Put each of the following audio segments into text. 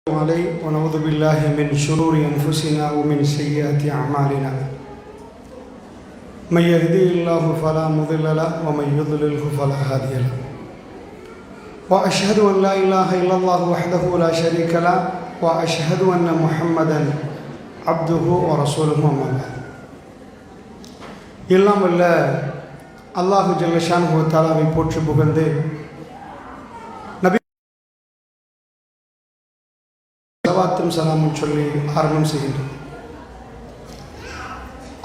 عليه ونعوذ بالله من شرور أنفسنا ومن سيئات أعمالنا من يهدي الله فلا مضل له ومن يضلله فلا هادي له وأشهد أن لا إله إلا الله وحده لا شريك له وأشهد أن محمدا عبده ورسوله أما بعد எல்லாம் வல்ல அல்லாஹு ஜல்ல ஷானுஹு வ தஆலாவை போற்றி புகழ்ந்து சலாத்தும் சலாமும் சொல்லி ஆரம்பம் செய்கின்றோம்.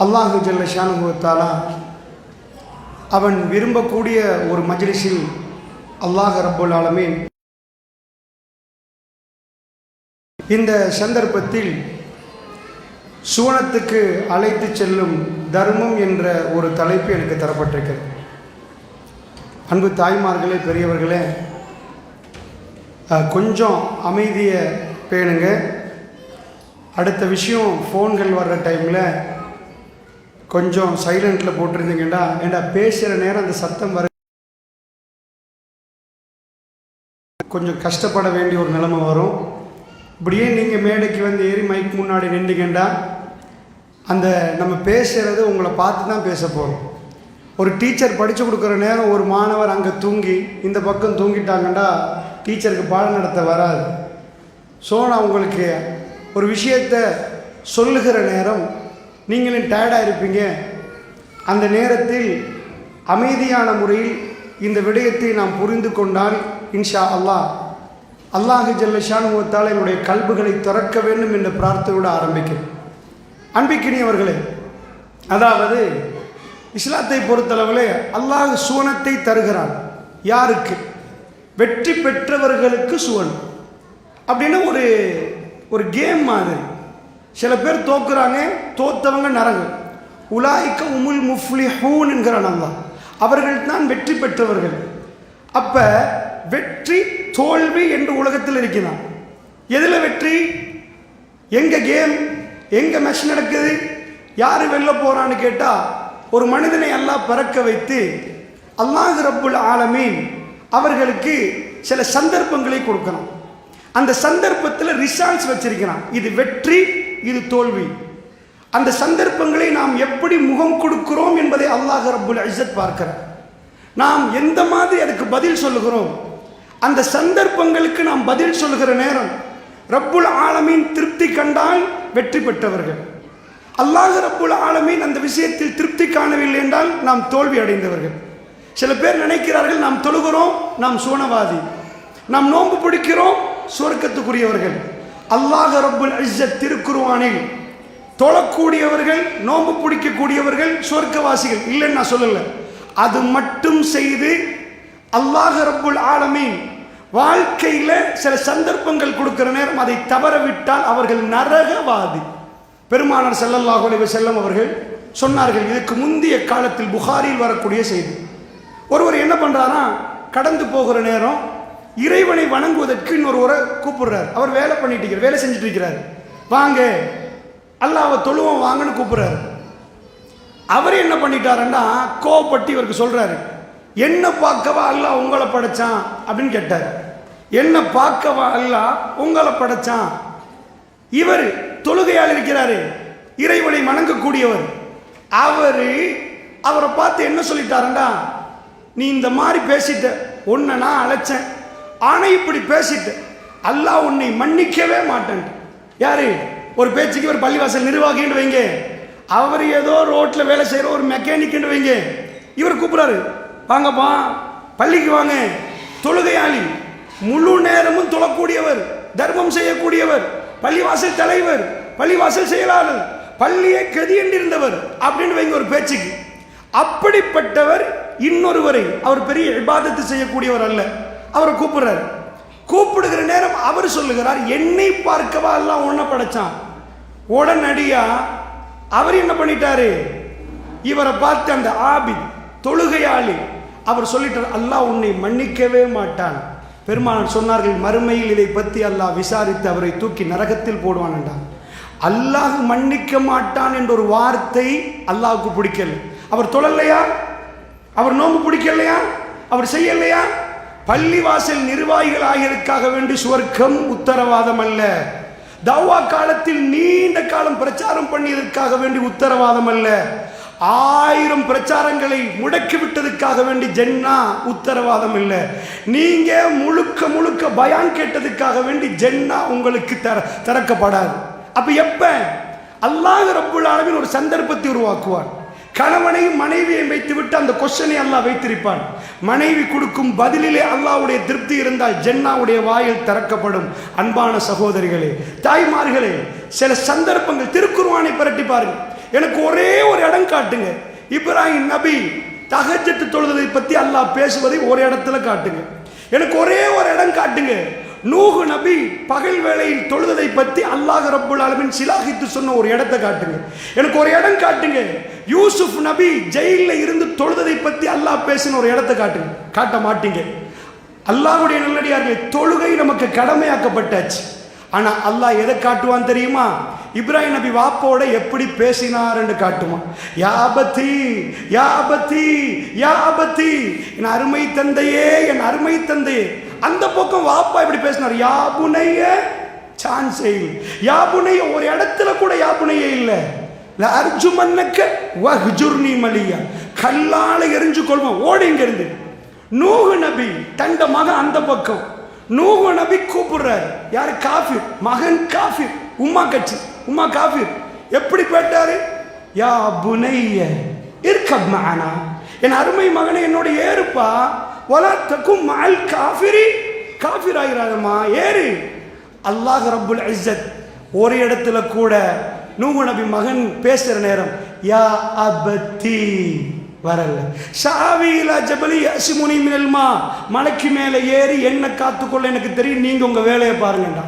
அல்லாஹு ஜல்ல ஷானுஹு வ தஆலா அவன் விரும்பக்கூடிய ஒரு மஜ்லிஸில் அல்லாஹ் ரப்புல் ஆலமீன் இந்த சந்தர்ப்பத்தில் சுவனத்துக்கு அழைத்து செல்லும் தர்மம் என்ற ஒரு தலைப்பு எனக்கு தரப்பட்டிருக்கிறது. அன்பு தாய்மார்களே, பெரியவர்களே, கொஞ்சம் அமைதியை பேணுங்க. அடுத்த விஷயம், ஃபோன்கள் வர்ற டைமில் கொஞ்சம் சைலண்டில் போட்டிருந்தீங்கடா, ஏண்டா பேசுகிற நேரம் அந்த சத்தம் வர கொஞ்சம் கஷ்டப்பட வேண்டிய ஒரு நிலைமை வரும். இப்படியே நீங்கள் மேடைக்கு வந்து ஏறி மைக் முன்னாடி நின்றுங்கண்டா அந்த நம்ம பேசுகிறது உங்களை பார்த்து தான் பேச போகிறோம். ஒரு டீச்சர் படித்து கொடுக்குற நேரம் ஒரு மாணவர் அங்கே தூங்கி இந்த பக்கம் தூங்கிட்டாங்கண்டா டீச்சருக்கு பாடம் நடத்த வராது. ஸோ நான் உங்களுக்கு ஒரு விஷயத்தை சொல்லுகிற நேரம் நீங்களும் டயர்டாக இருப்பீங்க. அந்த நேரத்தில் அமைதியான முறையில் இந்த விடயத்தை நாம் புரிந்து கொண்டால் இன்ஷா அல்லாஹு ஜல்ல ஷானுஹு வ தஆலா என்னுடைய கல்புகளை திறக்க வேண்டும் என்ற பிரார்த்தனையோடு ஆரம்பிக்கிறேன். அன்பிக்கினியவர்களே, அதாவது இஸ்லாத்தை பொறுத்தளவிலே அல்லாஹ் சுவனத்தை தருகிறான். யாருக்கு? வெற்றி பெற்றவர்களுக்கு சுவனம் அப்படின்னு ஒரு கேம் மாதிரி. சில பேர் தோக்குறாங்க, தோத்தவங்க நரகம். உலாய்க்க உமுல் முஃப்லிஹூன் என்கிறான் அல்லாஹ். அவர்கள் தான் வெற்றி பெற்றவர்கள். அப்போ வெற்றி தோல்வி என்று உலகத்தில் இருக்கிறான். எதில் வெற்றி? எங்கே கேம், எங்கே மேட்ச் நடக்குது, யார் வெளில போகிறான்னு கேட்டால் ஒரு மனிதனை அல்லாஹ் பறக்க வைத்து அல்லாஹ் ரப்புல் ஆலமீன் அவர்களுக்கு சில சந்தர்ப்பங்களை கொடுக்கணும். அந்த சந்தர்ப்பத்தில் ரிசல்ட்ஸ் வச்சிருக்கிறான். இது வெற்றி, இது தோல்வி. அந்த சந்தர்ப்பங்களை நாம் எப்படி முகம் கொடுக்கிறோம் என்பதை அல்லாஹ் ரப்புல் இஸ்ஸத் பார்க்கிறார். நாம் எந்த மாதிரி அதுக்கு பதில் சொல்லுகிறோம், அந்த சந்தர்ப்பங்களுக்கு நாம் பதில் சொல்லுகிற நேரம் ரப்புல் ஆலமீன் திருப்தி கண்டால் வெற்றி பெற்றவர்கள். அல்லாஹ் ரப்புல் ஆலமீன் அந்த விஷயத்தில் திருப்தி காணவில்லை என்றால் நாம் தோல்வி அடைந்தவர்கள். சில பேர் நினைக்கிறார்கள் நாம் தொழுகிறோம், நாம் சுவனவாதி, நாம் நோன்பு பிடிக்கிறோம், சுவர்க்கத்துக்குரியவர்கள். அல்லாஹ் ரப்புல் இஸ்ஸத் திருக்குர்ஆனில் தொழக்கூடியவர்கள், நோன்பு பிடிக்கக்கூடியவர்கள் சுவர்க்கவாசிகள் இல்லைன்னு நான் சொல்லலை. அது மட்டும் செய்து அல்லாஹ் ரப்புல் ஆலமீன் வாழ்க்கையில் சில சந்தர்ப்பங்கள் கொடுக்கிற நேரம் அதை தவறவிட்டால் அவர்கள் நரகவாதி. பெருமானார் ஸல்லல்லாஹு அலைஹி வஸல்லம் அவர்கள் சொன்னார்கள். இதுக்கு முந்தைய காலத்தில் புகாரில் வரக்கூடிய செய்தி. ஒருவர் என்ன பண்ணுறாரா, கடந்து போகிற நேரம் இறைவனை வணங்குவதற்கு இன்னொருவரை கூப்பிடுறார். அவர் வேலை செஞ்சுட்டு இருக்கிறார். வாங்க அல்லாஹ்வை தொழுவோம் வாங்கன்னு கூப்பிடுறாரு. அவர் என்ன பண்ணிட்டாருன்னா கோவப்பட்டு இவருக்கு சொல்றாரு, என்ன பார்க்கவா அல்லாஹ் உங்களை படைச்சான் அப்படின்னு கேட்டார். என்ன பார்க்கவா அல்லாஹ் உங்களை படைச்சான்? இவர் தொழுகையால் இருக்கிறாரு, இறைவனை வணங்கக்கூடியவர். அவரை பார்த்து என்ன சொல்லிட்டாருண்டா, நீ இந்த மாதிரி பேசிட்ட, உன்னை நான் அழைச்சேன், ஆனால் இப்படி பேசிட்ட, அல்லாஹ் உன்னை மன்னிக்கவே மாட்டேன். யாரு? ஒரு பேச்சுக்கு இவர் பள்ளிவாசல் நிர்வாகின்னு வைங்க, அவர் ஏதோ ரோட்டில் வேலை செய்கிற ஒரு மெக்கானிக்னு வைங்க, இவர் கூப்பிட்றாரு, வாங்கப்பா பள்ளிக்கு வாங்க. தொழுகையாளி, முழு நேரமும் தொழக்கூடியவர், தர்மம் செய்யக்கூடியவர், பள்ளிவாசல் தலைவர், பள்ளிவாசல் செயலாளர், பள்ளியை கதியண்டிருந்தவர் அப்படின்னு வைங்க ஒரு பேச்சுக்கு. அப்படிப்பட்டவர் இன்னொருவரை, அவர் பெரிய இபாதத்து செய்யக்கூடியவர் அல்ல, அவரை கூப்பிடுறாரு. கூப்பிடுகிற நேரம் அவர் சொல்லுகிறார், என்னை பார்க்கவா எல்லாம் ஒன்ன படைச்சான். உடனடியா அவர் என்ன பண்ணிட்டாரு, இவரை பார்த்து அந்த ஆபித் தொழுகையாளி அவர் சொல்லிட்டார், அல்லாஹ் உன்னை மன்னிக்கவே மாட்டான். பெருமானார் சொன்னார்கள், மறுமையில் இதை பற்றி அல்லாஹ் விசாரித்து அவரை தூக்கி நரகத்தில் போடுவான் என்றார். அல்லாஹ் மன்னிக்க மாட்டான் என்ற ஒரு வார்த்தை அல்லாஹ்வுக்கு பிடிக்கல. அவர் தொழலையா, அவர் நோன்பு பிடிக்கலையா, அவர் செய்யலையா, பள்ளிவாசல் நிர்வாகிகள் ஆகியதற்காக வேண்டி சுவர்க்கம் உத்தரவாதம் அல்ல. தவ்வா காலத்தில் நீண்ட காலம் பிரச்சாரம் பண்ணியதற்காக வேண்டி உத்தரவாதம் அல்ல. 1000 பிரச்சாரங்களை முடக்கி விட்டதுக்காக வேண்டி ஜென்னா உத்தரவாதம் இல்லை. நீங்க முழுக்க முழுக்க பயான் கேட்டதுக்காக வேண்டி ஜென்னா உங்களுக்கு திறக்கப்படாது. அப்ப எப்ப அல்லாஹ் ரப்புல் ஆலமீன் ஒரு சந்தர்ப்பத்தை உருவாக்குவார். கணவனையும் மனைவியையும் வைத்துவிட்டு அந்த கொஸ்டனை அல்லாஹ் வைத்திருப்பான். மனைவி கொடுக்கும் பதிலிலே அல்லாஹ்வுடைய திருப்தி இருந்தால் ஜென்னாவுடைய வாயில் திறக்கப்படும். அன்பான சகோதரிகளே, தாய்மார்களே, சில சந்தர்ப்பங்கள் திருக்குர்ஆனை புரட்டி பாருங்க. எனக்கு ஒரே ஒரு இடம் காட்டுங்க, இப்ராஹிம் நபி தஹஜ்ஜத் தொழுதலை பற்றி அல்லாஹ் பேசுவதை ஒரு இடத்துல காட்டுங்க. எனக்கு ஒரே ஒரு இடம் காட்டுங்க, நூஹ் நபி பகல் வேளையில் தொழுதலை பற்றி அல்லாஹ் ரப்புல் ஆலமீன் சிலாகித்து சொன்ன ஒரு இடத்தை காட்டுங்க. எனக்கு ஒரு இடம் காட்டுங்க, யூசுப் நபி ஜெயிலில் இருந்து தொழுதலை பற்றி அல்லாஹ் பேசின ஒரு இடத்தை காட்டுங்க. காட்ட மாட்டீங்க. அல்லாஹ்வுடைய நல்லடியார்களே, தொழுகை நமக்கு கடமையாக்கப்பட்டாச்சு. ஆனால் அல்லாஹ் எதை காட்டுவான் தெரியுமா? இப்ராஹிம் நபி வாப்போட எப்படி பேசினார் என்று காட்டுவான். யாபத்தி யாபத்தி யாபத்தி, என் அருமை தந்தையே, என் அருமை தந்தையே. அந்த பக்கம் வாப்பா எப்படி பேசினார்? யாபுனைய சான்ஸ் இல்லை. யாபுனைய ஒரு இடத்துல கூட யாபுனைய இல்லை. அர்ஜுமன்னக்க வஹ்ஜுர்னி மலியா, கல்லால எரிஞ்சு கொள்வோம், ஓடி இங்க இருந்து. நூஹ் நபி தண்ட மகன் அந்த பக்கம். நூஹ் நபி கூப்பிடுறாரு, யாரு? காஃபிர் மகன், காஃபிர், உம்மா கட்சி, உம்மா காஃபிர். எப்படி கேட்டாரு? யா புனைய இர்கப் மஅனா, என் அருமை மகனை என்னோட ஏறுப்பா. வலா தகும் மஅல் காஃபிரி, காஃபிர் ஆகிறாதம்மா, ஏறு. அல்லாஹ் ரப்புல் இஸ்ஸத் ஒரு இடத்துல கூட நூஹ் நபி மகன் பேசுற நேரம் யா அபத்தி வரல. ஷாவிலா ஜபலி யஸ்முனி மினல் மா, மலைக்கு மேலே ஏறி என்ன காத்துக்கொள்ள எனக்கு தெரியும், நீங்க உங்க வேலையை பாருங்கடா.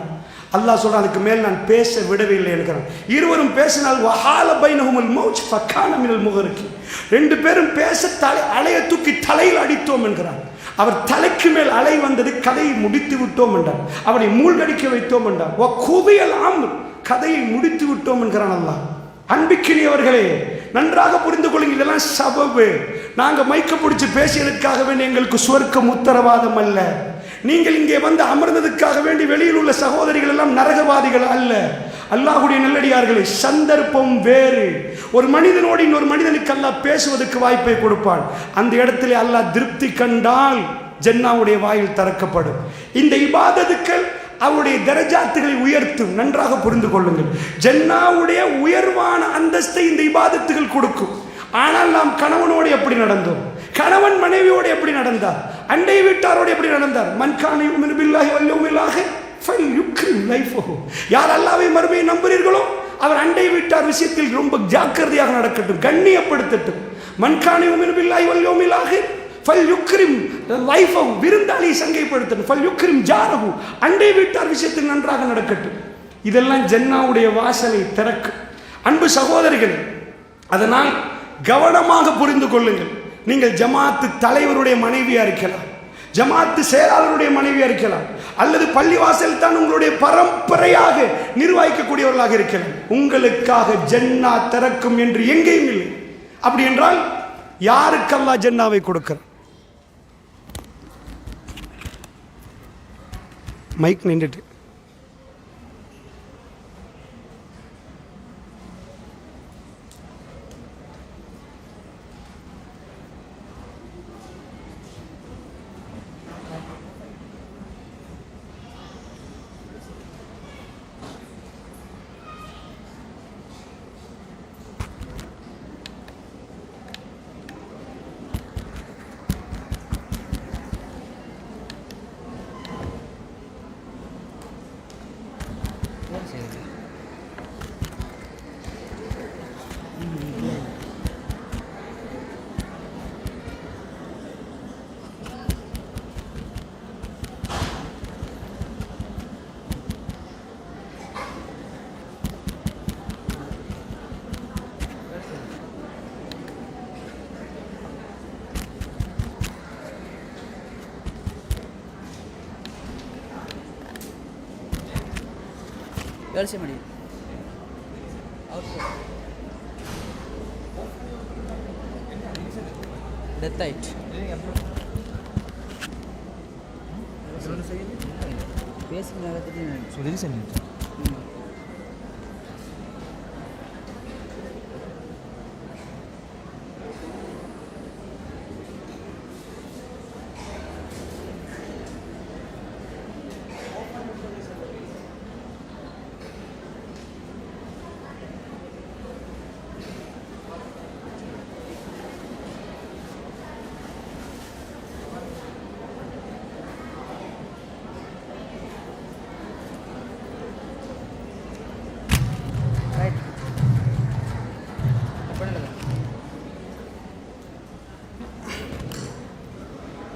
அல்லாஹ் சொல்றான், அதுக்கு மேல் நான் பேச விடவில்லை என்கிறான். இருவரும் பேசினால் வஹால பைனஹுமுல் மௌஜ் ஃபகான மினல் முகரிகி, ரெண்டு பேரும் பேச அலையை தூக்கி தலையில் அடித்தோம் என்கிறான். அவர் தலைக்கு மேல் அலை வந்தது, கதையை முடித்து விட்டோம் என்றார். அவரை மூழ்கடிக்க வைத்தோம் என்றார். குபியல் ஆம், கதையை முடித்து விட்டோம் என்கிறான் அல்லாஹ். அன்பிக்கினியவர்களே, நன்றாக புரிந்து கொள்ளுங்கள், இதெல்லாம் சபபு. நாங்கள் மைக்க பிடிச்சி பேசியதற்காக வேண்டி எங்களுக்கு சுவர்க்கம் உத்தரவாதம் அல்ல. நீங்கள் இங்கே வந்து அமர்ந்ததுக்காக வேண்டி வெளியில் உள்ள சகோதரிகள் எல்லாம் நரகவாதிகள் அல்ல. அல்லாஹ்வுடைய நல்லடியார்களே, சந்தர்ப்பம் வேறு. ஒரு மனிதனோடு இன்னொரு மனிதனுக்கு அல்லாஹ் பேசுவதற்கு வாய்ப்பை கொடுப்பான். அந்த இடத்துல அல்லாஹ் திருப்தி கண்டால் ஜன்னாவுடைய வாயில் திறக்கப்படும். இந்த இபாதத்துக்கள் அவருடைய தரஜாத்துகளை உயர்த்தும். நன்றாக புரிந்து கொள்ளுங்கள், ஜன்னாவுடைய உயர்வான அந்தஸ்தை இந்த இபாதத்துகள் கொடுக்கும். ஆனால் நாம் கணவனோடு எப்படி நடந்தோம், கணவன் மனைவியோடு எப்படி நடந்தார், அண்டை வீட்டாரோடு எப்படி நடந்தார்? மன்கான யுமினு பில்லாஹி வல் யௌமில் ஆகிர் ஃபல்யுக்ரிம் லைஃபஹு, யார் அல்லாஹ்வை மறுமையை நம்புகிறீர்களோ அவர் அண்டை வீட்டார் விஷயத்தில் ரொம்ப ஜாக்கிரதையாக நடக்கட்டும், கண்ணியப்படுத்தட்டும். மன்கான யுமினு பில்லாஹி வல் யௌமில் ஆகிர் ஃபல்யுக்ரிம் லைஃபஹு, விருந்தாளியை சங்கைப்படுத்தட்டும். ஃபல்யுக்ரிம் ஜாரஹு, அண்டை வீட்டார் விஷயத்தில் நன்றாக நடக்கட்டும். இதெல்லாம் ஜன்னாவுடைய வாசலை திறக்கும். அன்பு சகோதரிகள், அதனால் கவனமாக புரிந்து கொள்ளுங்கள். நீங்கள் ஜமாத்து தலைவருடைய மனைவியா இருக்கலாம், ஜமாத்து செயலாளருடைய மனைவியா இருக்கலாம், அல்லது பள்ளிவாசல் தான் உங்களுடைய பரம்பரையாக நிர்வகிக்கக்கூடியவர்களாக இருக்கலாம். உங்களுக்காக ஜன்னா திறக்கும் என்று எங்கேயும் இல்லை. அப்படி என்றால் யாருக்கு அல்லாஹ் ஜன்னாவை கொடுக்கிறார்? மைக் நின்றுட்டு ಯೋಚನೆ ಮಾಡಿ. ಡೆತ್ ಆಯ್ತು.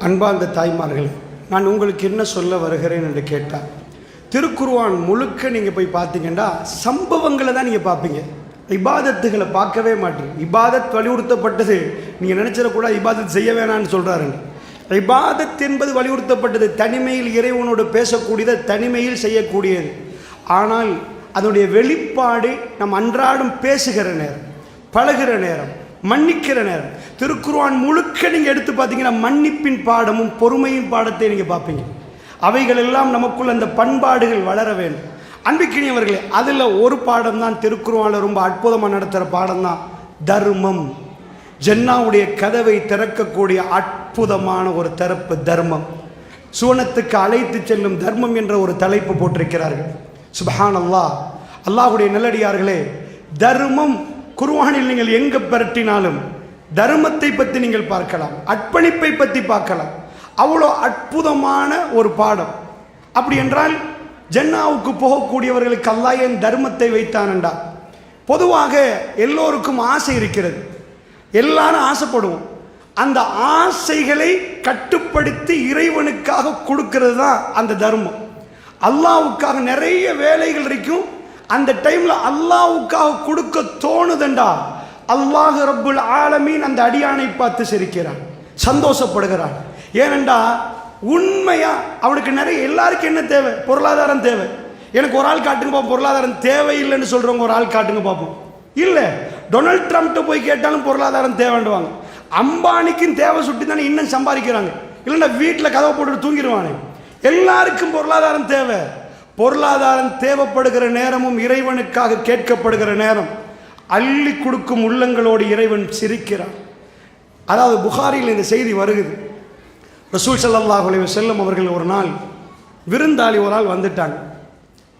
அன்பார்ந்த தாய்மார்களே, நான் உங்களுக்கு என்ன சொல்ல வருகிறேன் என்று கேட்டால், திருக்குர்ஆன் முழுக்க நீங்கள் போய் பார்த்தீங்கன்னா சம்பவங்களை தான் நீங்கள் பார்ப்பீங்க. இபாதத்துகளை பார்க்கவே மாட்டீங்க. இபாதத் வலியுறுத்தப்பட்டது. நீங்கள் நினச்சிடக்கூடாது இபாதத் செய்ய வேணான்னு சொல்கிறாருங்க. இபாதத் என்பது வலியுறுத்தப்பட்டது. தனிமையில் இறைவனோடு பேசக்கூடியது, தனிமையில் செய்யக்கூடியது. ஆனால் அதனுடைய வெளிப்பாடு நம் அன்றாடம் பேசுகிற நேரம், பழகிற நேரம், மன்னிக்கிற நேரம். திருக்குர்ஆன் முழுக்க நீங்கள் எடுத்து பார்த்தீங்கன்னா மன்னிப்பின் பாடமும் பொறுமையின் பாடத்தை நீங்கள் பார்ப்பீங்க. அவைகள் எல்லாம் நமக்குள்ள அந்த பண்பாடுகள் வளர வேண்டும். அன்பிக்கினியவர்களே, அதில் ஒரு பாடம் தான் திருக்குர்ஆனில் ரொம்ப அற்புதமாக நடத்துகிற பாடம் தான் தர்மம். ஜன்னாவுடைய கதவை திறக்கக்கூடிய அற்புதமான ஒரு தரப்பு தர்மம். சுவனத்துக்கு அழைத்து செல்லும் தர்மம் என்ற ஒரு தலைப்பு போட்டிருக்கிறார்கள். சுப்ஹானல்லாஹ். அல்லாஹ்வுடைய நல்லடியார்களே, தர்மம் குர்ஆனில் நீங்கள் எங்கே பரட்டினாலும் தர்மத்தை பற்றி நீங்கள் பார்க்கலாம், அர்ப்பணிப்பை பற்றி பார்க்கலாம். அவ்வளோ அற்புதமான ஒரு பாடம். அப்படி என்றால் ஜன்னாவுக்கு போகக்கூடியவர்களுக்கு அல்லாஹ் ஏன் தர்மத்தை வைத்தானண்டா, பொதுவாக எல்லோருக்கும் ஆசை இருக்கிறது, எல்லாரும் ஆசைப்படுவோம். அந்த ஆசைகளை கட்டுப்படுத்தி இறைவனுக்காக கொடுக்கிறது தான் அந்த தர்மம். அல்லாஹ்வுக்காக நிறைய வேலைகள் இருக்கும். அந்த டைம்ல அல்லாஹ்வுக்காக கொடுக்க தோணுதண்டா, அல்லாஹ் ரப்புல் ஆலமீன் அந்த அடியானை பார்த்து சிரிக்கிறான், சந்தோஷப்படுகிறான். ஏனெண்டா உண்மையா அவனுக்கு நிறைய, எல்லாருக்கும் என்ன தேவை? பொருளாதாரம் தேவை. எனக்கு ஒரு ஆள் காட்டுங்க பார்ப்போம், பொருளாதாரம் தேவையில்லைன்னு சொல்றவங்க ஒரு ஆள் காட்டுங்க பார்ப்போம். இல்லை, டொனால்ட் ட்ரம்ப்ட்ட போய் கேட்டாலும் பொருளாதாரம் தேவைண்டுவாங்க. அம்பானிக்கும் தேவை சுட்டி தானே இன்னும் சம்பாதிக்கிறாங்க. இல்லைன்னா வீட்டில் கதவை போட்டு தூங்கிடுவானே. எல்லாருக்கும் பொருளாதாரம் தேவை. பொருளாதாரம் தேவைப்படுகிற நேரமும் இறைவனுக்காக கேட்கப்படுகிற நேரம் அள்ளி கொடுக்கும் உள்ளங்களோடு இறைவன் சிரிக்கிறான். அதாவது புகாரியில் இந்த செய்தி வருகிறது. ரசூல் ஸல்லல்லாஹு அலைஹி வஸல்லம் அவர்கள் ஒரு நாள் விருந்தாளி ஒரு ஆள்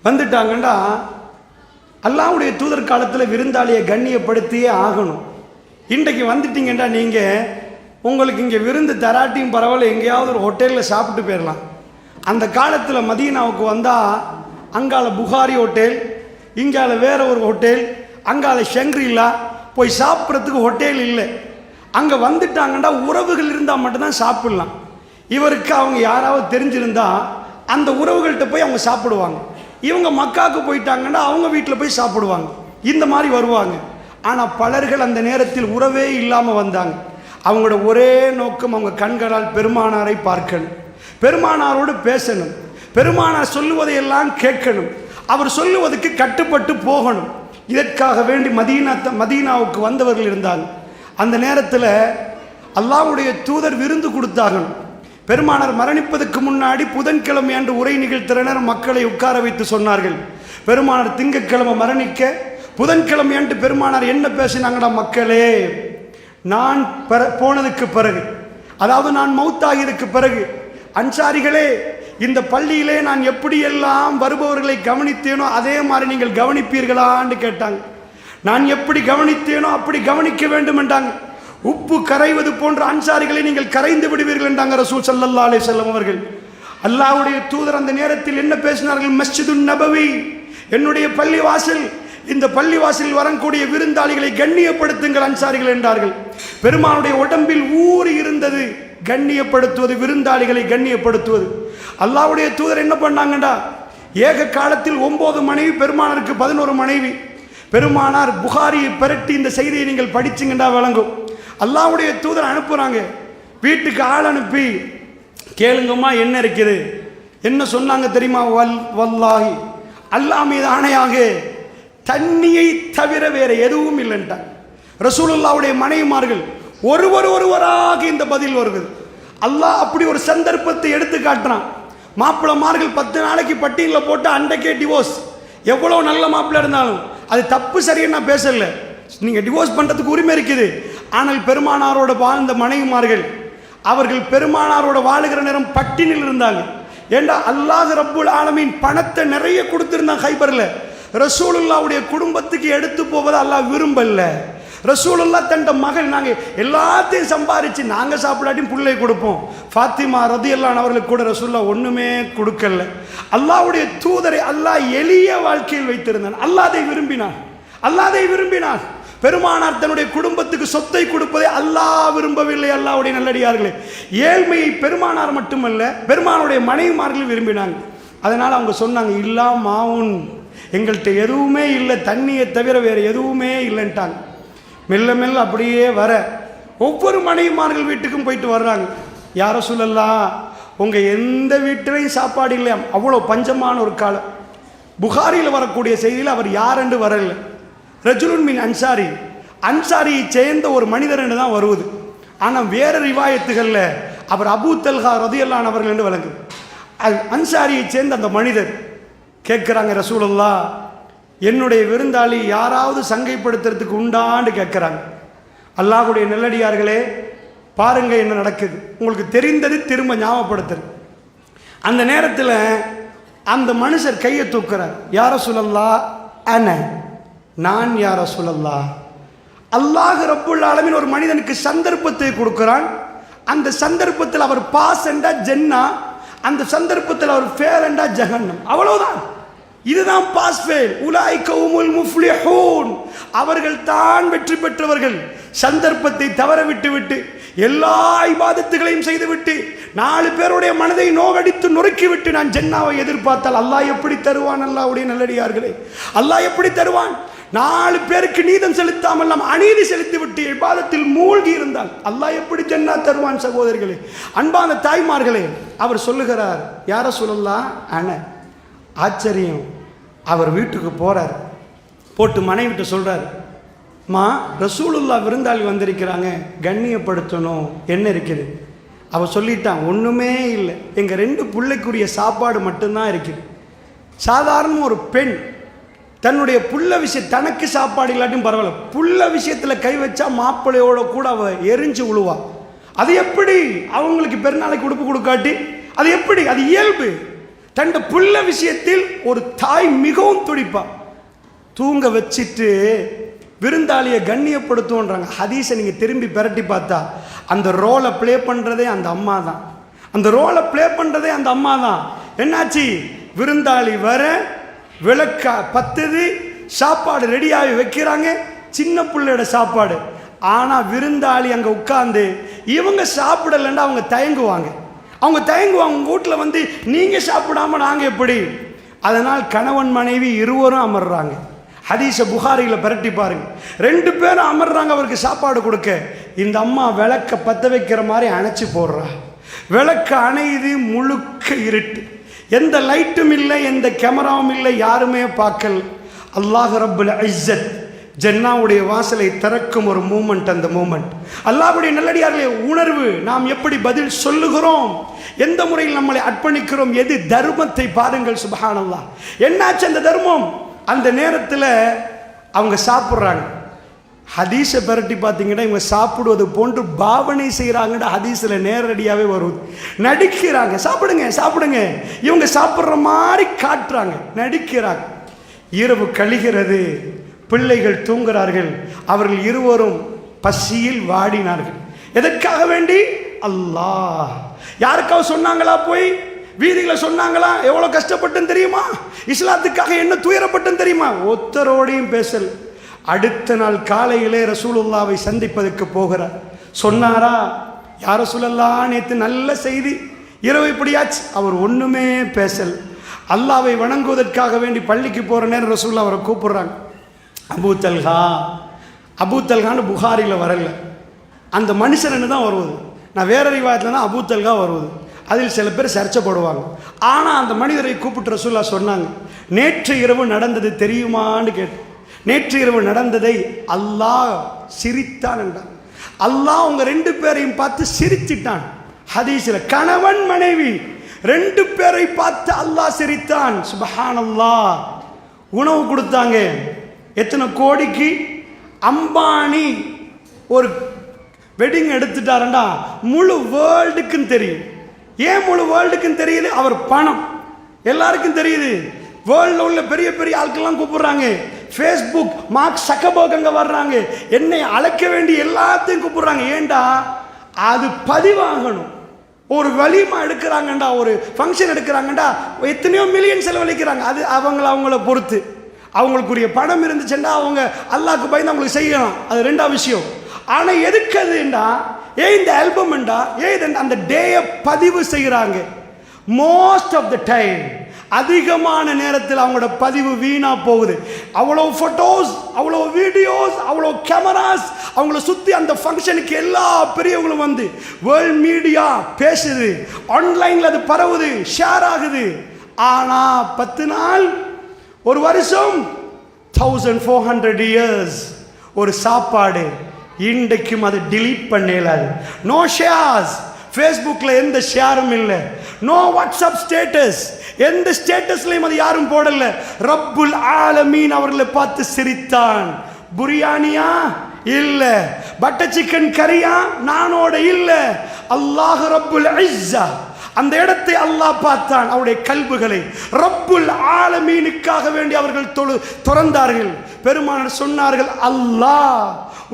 வந்துட்டாங்கண்டா, அல்லாஹ்வுடைய தூதர் காலத்தில் விருந்தாளியை கண்ணியப்படுத்தியே ஆகணும். இன்றைக்கு வந்துட்டீங்கண்டா நீங்கள், உங்களுக்கு இங்கே விருந்து தராட்டியும் பரவாயில்ல, எங்கேயாவது ஒரு ஹோட்டலில் சாப்பிட்டு போயிடலாம். அந்த காலத்தில் மதீனாவுக்கு வந்தால் அங்கால புகாரி ஹோட்டல், இங்கால வேற ஒரு ஹோட்டல், அங்கால ஷங்க்ரிலா, போய் சாப்பிட்றதுக்கு ஹோட்டல் இல்லை. அங்கே வந்துட்டாங்கன்னா உறவுகள் இருந்தால் மட்டும்தான் சாப்பிட்லாம். இவருக்கு அவங்க யாராவது தெரிஞ்சிருந்தா அந்த உறவுகள்கிட்ட போய் அவங்க சாப்பிடுவாங்க. இவங்க மக்காவுக்கு போயிட்டாங்கன்னா அவங்க வீட்டில் போய் சாப்பிடுவாங்க. இந்த மாதிரி வருவாங்க. ஆனால் பலர்கள் அந்த நேரத்தில் உறவே இல்லாமல் வந்தாங்க. அவங்களோட ஒரே நோக்கம் அவங்க கண்களால் பெருமானாரை பார்க்கணும், பெருமானாரோடு பேசணும், பெருமானார் சொல்லுவதையெல்லாம் கேட்கணும், அவர் சொல்லுவதற்கு கட்டுப்பட்டு போகணும். இதற்காக வேண்டி மதீனாவுக்கு வந்தவர்கள் இருந்தாங்க. அந்த நேரத்தில் அல்லாஹ்வுடைய தூதர் விருந்து கொடுத்தார்கள். பெருமானார் மரணிப்பதற்கு முன்னாடி புதன்கிழமை அன்று உரை நிகழ்த்தினர். மக்களை உட்கார வைத்து சொன்னார்கள், பெருமானார் திங்கட்கிழமை மரணிக்க, புதன்கிழமை அன்று பெருமானார் என்ன பேசினாங்கடா, மக்களே, நான் போனதுக்கு பிறகு, அதாவது நான் மௌத்தாகியதுக்கு பிறகு, அன்சாரிகளே, இந்த பள்ளியிலே நான் எப்படியெல்லாம் வருபவர்களை கவனித்தேனோ அதே மாதிரி நீங்கள் கவனிப்பீர்களான்னு கேட்டாங்க. நான் எப்படி கவனித்தேனோ அப்படி கவனிக்க வேண்டும் என்றாங்க. உப்பு கரைவது போன்ற அன்சாரிகளை நீங்கள் கரைந்து விடுவீர்கள் என்றாங்க ரசூல் ஸல்லல்லாஹு அலைஹி வஸல்லம் அவர்கள். அல்லாஹ்வுடைய தூதர் அந்த நேரத்தில் என்ன பேசினார்கள்? மஸ்ஜிதுன் நபவி, என்னுடைய பள்ளிவாசல், இந்த பள்ளிவாசலில் வரக்கூடிய விருந்தாளிகளை கண்ணியப்படுத்துங்கள் அன்சாரிகள் என்றார்கள். பெருமானுடைய உடம்பில் ஊறி இருந்தது கண்ணியப்படுத்துவது, விருந்தாளிகளை கண்ணியப்படுத்துவது. அல்லாஹ்வுடைய தூதர் என்ன பண்ணாங்கண்டா, ஏக காலத்தில் 9 மனைவி, பெருமானாருக்கு 11 மனைவி. பெருமானார் புகாரியை பெரட்டி இந்த செய்தியை நீங்கள் படிச்சுங்கண்டா விளங்கும். அல்லாஹ்வுடைய தூதர் அனுப்புறாங்க, வீட்டுக்கு ஆள் அனுப்பி கேளுங்கம்மா என்ன இருக்குது. என்ன சொன்னாங்க தெரியுமா? வல்லாஹி, அல்லாஹ் மீது ஆணையாக, தண்ணியை தவிர வேற எதுவும் இல்லைன்ட்டாங்க. ரசூலுல்லாஹ்வுடைய மனைவிமார்கள் ஒருவராக இந்த பதில் வருகிறது. அல்லாஹ் அப்படி ஒரு சந்தர்ப்பத்தை எடுத்து காட்டுறான். மாப்பிள்ளமார்கள் 10 நாளைக்கு பட்டியலில் போட்டு அன்றைக்கே டிவோர்ஸ். எவ்வளோ நல்ல மாப்பிள்ளை இருந்தாலும் அது தப்பு சரின்னு நான் பேசல. நீங்கள் டிவோர்ஸ் பண்ணுறதுக்கு உரிமை இருக்குது. ஆனால் பெருமானாரோட வாழ்ந்த மனைவிமார்கள் அவர்கள் பெருமானாரோட வாழுகிற நேரம் பட்டினில் இருந்தாங்க. ஏண்டா அல்லாஹ் ரப்புல் ஆலமீன் பணத்தை நிறைய கொடுத்துருந்தாங்க ஹைபரில். ரசூலுல்லாவுடைய குடும்பத்துக்கு எடுத்து போவதை அல்லாஹ் விரும்பல. ரசூலுல்லா தண்ட மகள் நாங்கள் எல்லாத்தையும் சம்பாரித்து நாங்கள் சாப்பிடாட்டியும் பிள்ளை கொடுப்போம். ஃபாத்திமா ரதியல்லாஹு அன்ஹா அவர்களுக்கு கூட ரசூலுல்லா ஒன்றுமே கொடுக்கல. அல்லாஹ்வுடைய தூதரை அல்லாஹ் எளிய வாழ்க்கையில் வைத்திருந்தான். அல்லாஹ்வை விரும்பினான். பெருமானார் தன்னுடைய குடும்பத்துக்கு சொத்தை கொடுப்பதை அல்லாஹ் விரும்பவில்லை. அல்லாஹ்வுடைய நல்லடியார்களே, ஏழ்மையை பெருமானார் மட்டுமல்ல பெருமானுடைய மனைவிமார்கள் விரும்பினாங்க. அதனால் அவங்க சொன்னாங்க, இல்லா மாவுன், எங்கள்கிட்ட எதுவுமே இல்லை, தண்ணியை தவிர வேறு எதுவுமே இல்லைன்ட்டாங்க. மெல்ல மெல்ல அப்படியே வர ஒவ்வொரு மனைவிமார்கள் வீட்டுக்கும் போயிட்டு வர்றாங்க. யா ரசூலல்லாஹ், உங்கள் எந்த வீட்டிலையும் சாப்பாடு இல்லையா? அவ்வளோ பஞ்சமான ஒரு காலம். புகாரியில் வரக்கூடிய செய்தியில் அவர் யாரென்று வரல. ரஜுலுன் மின் அன்சாரியை சேர்ந்த ஒரு மனிதர் என்று தான் வருவது. ஆனால் வேறு ரிவாயத்துகளில் அவர் அபூ தல்ஹா ரதியல்லாஹு அன்ஹு அவர்கள் என்று வழங்குது. அன்சாரியை சேர்ந்த அந்த மனிதர் கேட்குறாங்க, ரசூலுல்லாஹ், என்னுடைய விருந்தாளி யாராவது சங்கைப்படுத்துறதுக்கு உண்டான்னு கேட்குறாங்க. அல்லாஹ்வுடைய நல்லடியார்களே, பாருங்க என்ன நடக்குது. உங்களுக்கு தெரிந்தது திரும்ப ஞாபகப்படுத்துறது. அந்த நேரத்தில் அந்த மனுஷர் கையை தூக்குறார். யா ரசூலல்லாஹ், நான் யா ரசூலல்லாஹ். அல்லாஹ் ரப்புல் ஆலமீன் ஒரு மனிதனுக்கு சந்தர்ப்பத்தை கொடுக்கிறான். அந்த சந்தர்ப்பத்தில் அவர் பாஸ் என்றா ஜன்னா, அந்த சந்தர்ப்பத்தில் அவர் ஃபேல் என்றா ஜஹன்னம். அவ்வளவுதான். இதுதான் பாஸ் ஃபெயில். உலாயிக ஹுமுல் முஃப்லிஹூன், அவர்கள் தான் வெற்றி பெற்றவர்கள். சந்தர்ப்பத்தை தவற விட்டு எல்லா இபாதத்துகளையும் செய்துவிட்டு 4 பேருடைய மனதை நோகடித்து நொறுக்கிவிட்டு நான் ஜன்னாவை எதிர்பார்த்தால் அல்லாஹ் எப்படி தருவான்? அல்லாஹ்வுடைய நல்லடியார்களே, அல்லாஹ் எப்படி தருவான்? 4 பேருக்கு நீதம் செலுத்தாமல் நாம் அநீதி செலுத்தி விட்டு இபாதத்தில் மூழ்கி இருந்தால் அல்லாஹ் எப்படி ஜன்னா தருவான்? சகோதரர்களே, அன்பான தாய்மார்களே, அவர் சொல்லுகிறார், யா ரசூலல்லாஹ், ஆச்சரியம். அவர் வீட்டுக்கு போறார். போட்டு மனைவிட்டு சொல்றார், மா, ரசூலுல்லாஹ் விருந்தாளி வந்திருக்கிறாங்க, கண்ணியப்படுத்தணும், என்ன இருக்குது? அவள் சொல்லிட்டான், ஒன்றுமே இல்லை, எங்கள் 2 பிள்ளைக்குரிய சாப்பாடு மட்டும்தான் இருக்குது. சாதாரண ஒரு பெண் தன்னுடைய புள்ள விஷயம், தனக்கு சாப்பாடு இல்லாட்டியும் பரவாயில்ல, புள்ள விஷயத்தில் கை வச்சா மாப்பிள்ளையோட கூட அவள் எரிஞ்சு விழுவா. அது எப்படி? அவங்களுக்கு பெருநாளைக்கு உடுப்பு கொடுக்காட்டி அது எப்படி? அது இயல்பு. தன் புள்ள விஷயத்தில் ஒரு தாய் மிகவும் துடிப்பா. தூங்க வச்சிட்டு விருந்தாளியை கண்ணியப்படுத்துவோன்றாங்க. ஹதீஸை நீங்கள் திரும்பி பிரட்டி பார்த்தா அந்த ரோலை ப்ளே பண்ணுறதே அந்த அம்மா தான். என்னாச்சு? விருந்தாளி வர விளக்க பத்துது, சாப்பாடு ரெடியாகி வைக்கிறாங்க, சின்ன பிள்ளையோட சாப்பாடு. ஆனால் விருந்தாளி அங்கே உட்கார்ந்து இவங்க சாப்பிடலைன்னா அவங்க தயங்குவாங்க. உங்கள் வீட்டில் வந்து நீங்கள் சாப்பிடாம நாங்கள் எப்படி? அதனால் கணவன் மனைவி இருவரும் அமர்றாங்க. ஹதீஸை புகாரியில் பிரட்டி பாருங்க. 2 பேரும் அமர்றாங்க அவருக்கு சாப்பாடு கொடுக்க. இந்த அம்மா விளக்க பற்ற வைக்கிற மாதிரி அணைச்சி போடுறா. விளக்க அணையுது, முழுக்க இருட்டு, எந்த லைட்டும் இல்லை, எந்த கேமராவும் இல்லை, யாருமே பார்க்கல. அல்லாஹ் ரப்புல் இஸ்ஸத் ஜன்னாவுடைய வாசலை திறக்கும் ஒரு மூமெண்ட். அந்த மூமெண்ட் அல்லாஹ்வுடைய நல்லடியார்களே, உணர்வு. நாம் எப்படி பதில் சொல்லுகிறோம், எந்த முறையில் நம்மளை அர்ப்பணிக்கிறோம், எது தர்மத்தை பாருங்கள். சுப்ஹானல்லாஹ், என்னாச்சு அந்த தர்மம்? அந்த நேரத்தில் அவங்க சாப்பிட்றாங்க. ஹதீஸை பிரட்டி பார்த்தீங்கன்னா இவங்க சாப்பிடுவது போன்று பாவனை செய்கிறாங்கன்னு ஹதீஸில் நேரடியாகவே வருது. நடிக்கிறாங்க, சாப்பிடுங்க. இவங்க சாப்பிட்ற மாதிரி காட்டுறாங்க, நடிக்கிறாங்க. இரவு கழிகிறது, பிள்ளைகள் தூங்குகிறார்கள். அவர்கள் இருவரும் பசியில் வாடினார்கள். எதற்காக வேண்டி? அல்லாஹ். யாருக்காவது சொன்னாங்களா? போய் வீதிகளை சொன்னாங்களா? எவ்வளோ கஷ்டப்பட்டுன்னு தெரியுமா? இஸ்லாத்துக்காக என்ன துயரப்பட்டுன்னு தெரியுமா? ஒத்தரோடையும் பேசல். அடுத்த நாள் காலையிலே ரசூலுல்லாவை சந்திப்பதற்கு போகிறார். சொன்னாரா, யா ரசூலல்லாஹ், நேற்று நல்ல செய்தி, இரவு இப்படியாச்சு. அவர் ஒன்றுமே பேசல். அல்லாவை வணங்குவதற்காக வேண்டி பள்ளிக்கு போகிற நேரம் ரசூலுல்லாஹ் அவரை கூப்பிடுறாங்க. அபூ தல்ஹான்னு புகாரியில் வரல, அந்த மனுஷன்னு தான் வருவது. நான் வேற ரிவாயத்தில் தான் அபூ தல்ஹா வருவது. அதில் சில பேர் சர்ச்சைப்படுவாங்க. ஆனால் அந்த மனிதரை கூப்பிட்டு ரசூலுல்லாஹ் சொன்னாங்க, நேற்று இரவு நடந்தது தெரியுமான்னு கேட்டு. நேற்று இரவு நடந்ததை அல்லாஹ் சிரித்தான் என்றான். அல்லாஹ் உங்க 2 பேரையும் பார்த்து சிரிச்சிட்டான். ஹதீஸில் கணவன் மனைவி 2 பேரை பார்த்து அல்லாஹ் சிரித்தான். சுப்ஹானல்லாஹ். உணவு கொடுத்தாங்க. எத்தனை கோடிக்கு? அம்பானி ஒரு வெட்டிங் எடுத்துட்டாருண்டா முழு வேர்ல்டுக்கும் தெரியும். ஏன் முழு வேர்ல்டுக்கும் தெரியுது? அவர் பணம் எல்லாருக்கும் தெரியுது. வேர்ல்டில் உள்ள பெரிய பெரிய ஆட்கள்லாம் கூப்பிடுறாங்க. ஃபேஸ்புக் மார்க் சக்கர்பர்க் அங்கே வர்றாங்க. என்னை அழைக்க வேண்டிய எல்லாத்தையும் கூப்பிடுறாங்க. ஏண்டா அது பதிவாகணும். ஒரு வலிமா எடுக்கிறாங்கண்டா, ஒரு ஃபங்க்ஷன் எடுக்கிறாங்கண்டா, எத்தனையோ மில்லியன் செலவழிக்கிறாங்க. அது அவங்கள பொறுத்து. அவங்களுக்குரிய பணம் இருந்துச்சுன்னா அவங்க அல்லாஹ்க்கு பயந்து அவங்களுக்கு செய்யலாம். அது 2ஆவது விஷயம். ஆனால் எதுக்கு அதுண்டா, ஏன் இந்த ஆல்பம்ண்டா, ஏன் அந்த டேயை பதிவு செய்கிறாங்க. மோஸ்ட் ஆஃப் த டைம் அதிகமான நேரத்தில் அவங்களோட பதிவு வீணா போகுது. அவ்வளோ ஃபோட்டோஸ், அவ்வளோ வீடியோஸ், அவ்வளோ கேமராஸ் அவங்கள சுற்றி அந்த ஃபங்க்ஷனுக்கு எல்லா பெரியவங்களும் வந்து வேர்ல்ட் மீடியா பேசுது, ஆன்லைனில் அது பரவுது, ஷேர் ஆகுது. ஆனால் 10 நாள், ஒரு வருஷம், 1400 இயர்ஸ் ஒரு சாப்பாடு இன்றைக்கும் அதை டிலீட் பண்ணலாது. No shares. ஃபேஸ்புக்கில் எந்த ஷேரும் இல்லை. No WhatsApp status. எந்த ஸ்டேட்டஸ்லையும் அது யாரும் போடல. ரப்புல் ஆலமீன் அவர்களை பார்த்து சிரித்தான். பிரியாணியா? இல்ல. Butter chicken கறியா? நானோட இல்ல. அல்லாஹ் ரப்புல் இஸ்ஸா அந்த இடத்தை அல்லாஹ் பார்த்தான். அவருடைய கல்புகளை ரப்புல் ஆலமீனுக்காக வேண்டி அவர்கள் துறந்தார்கள். பெருமானார் சொன்னார்கள், அல்லாஹ்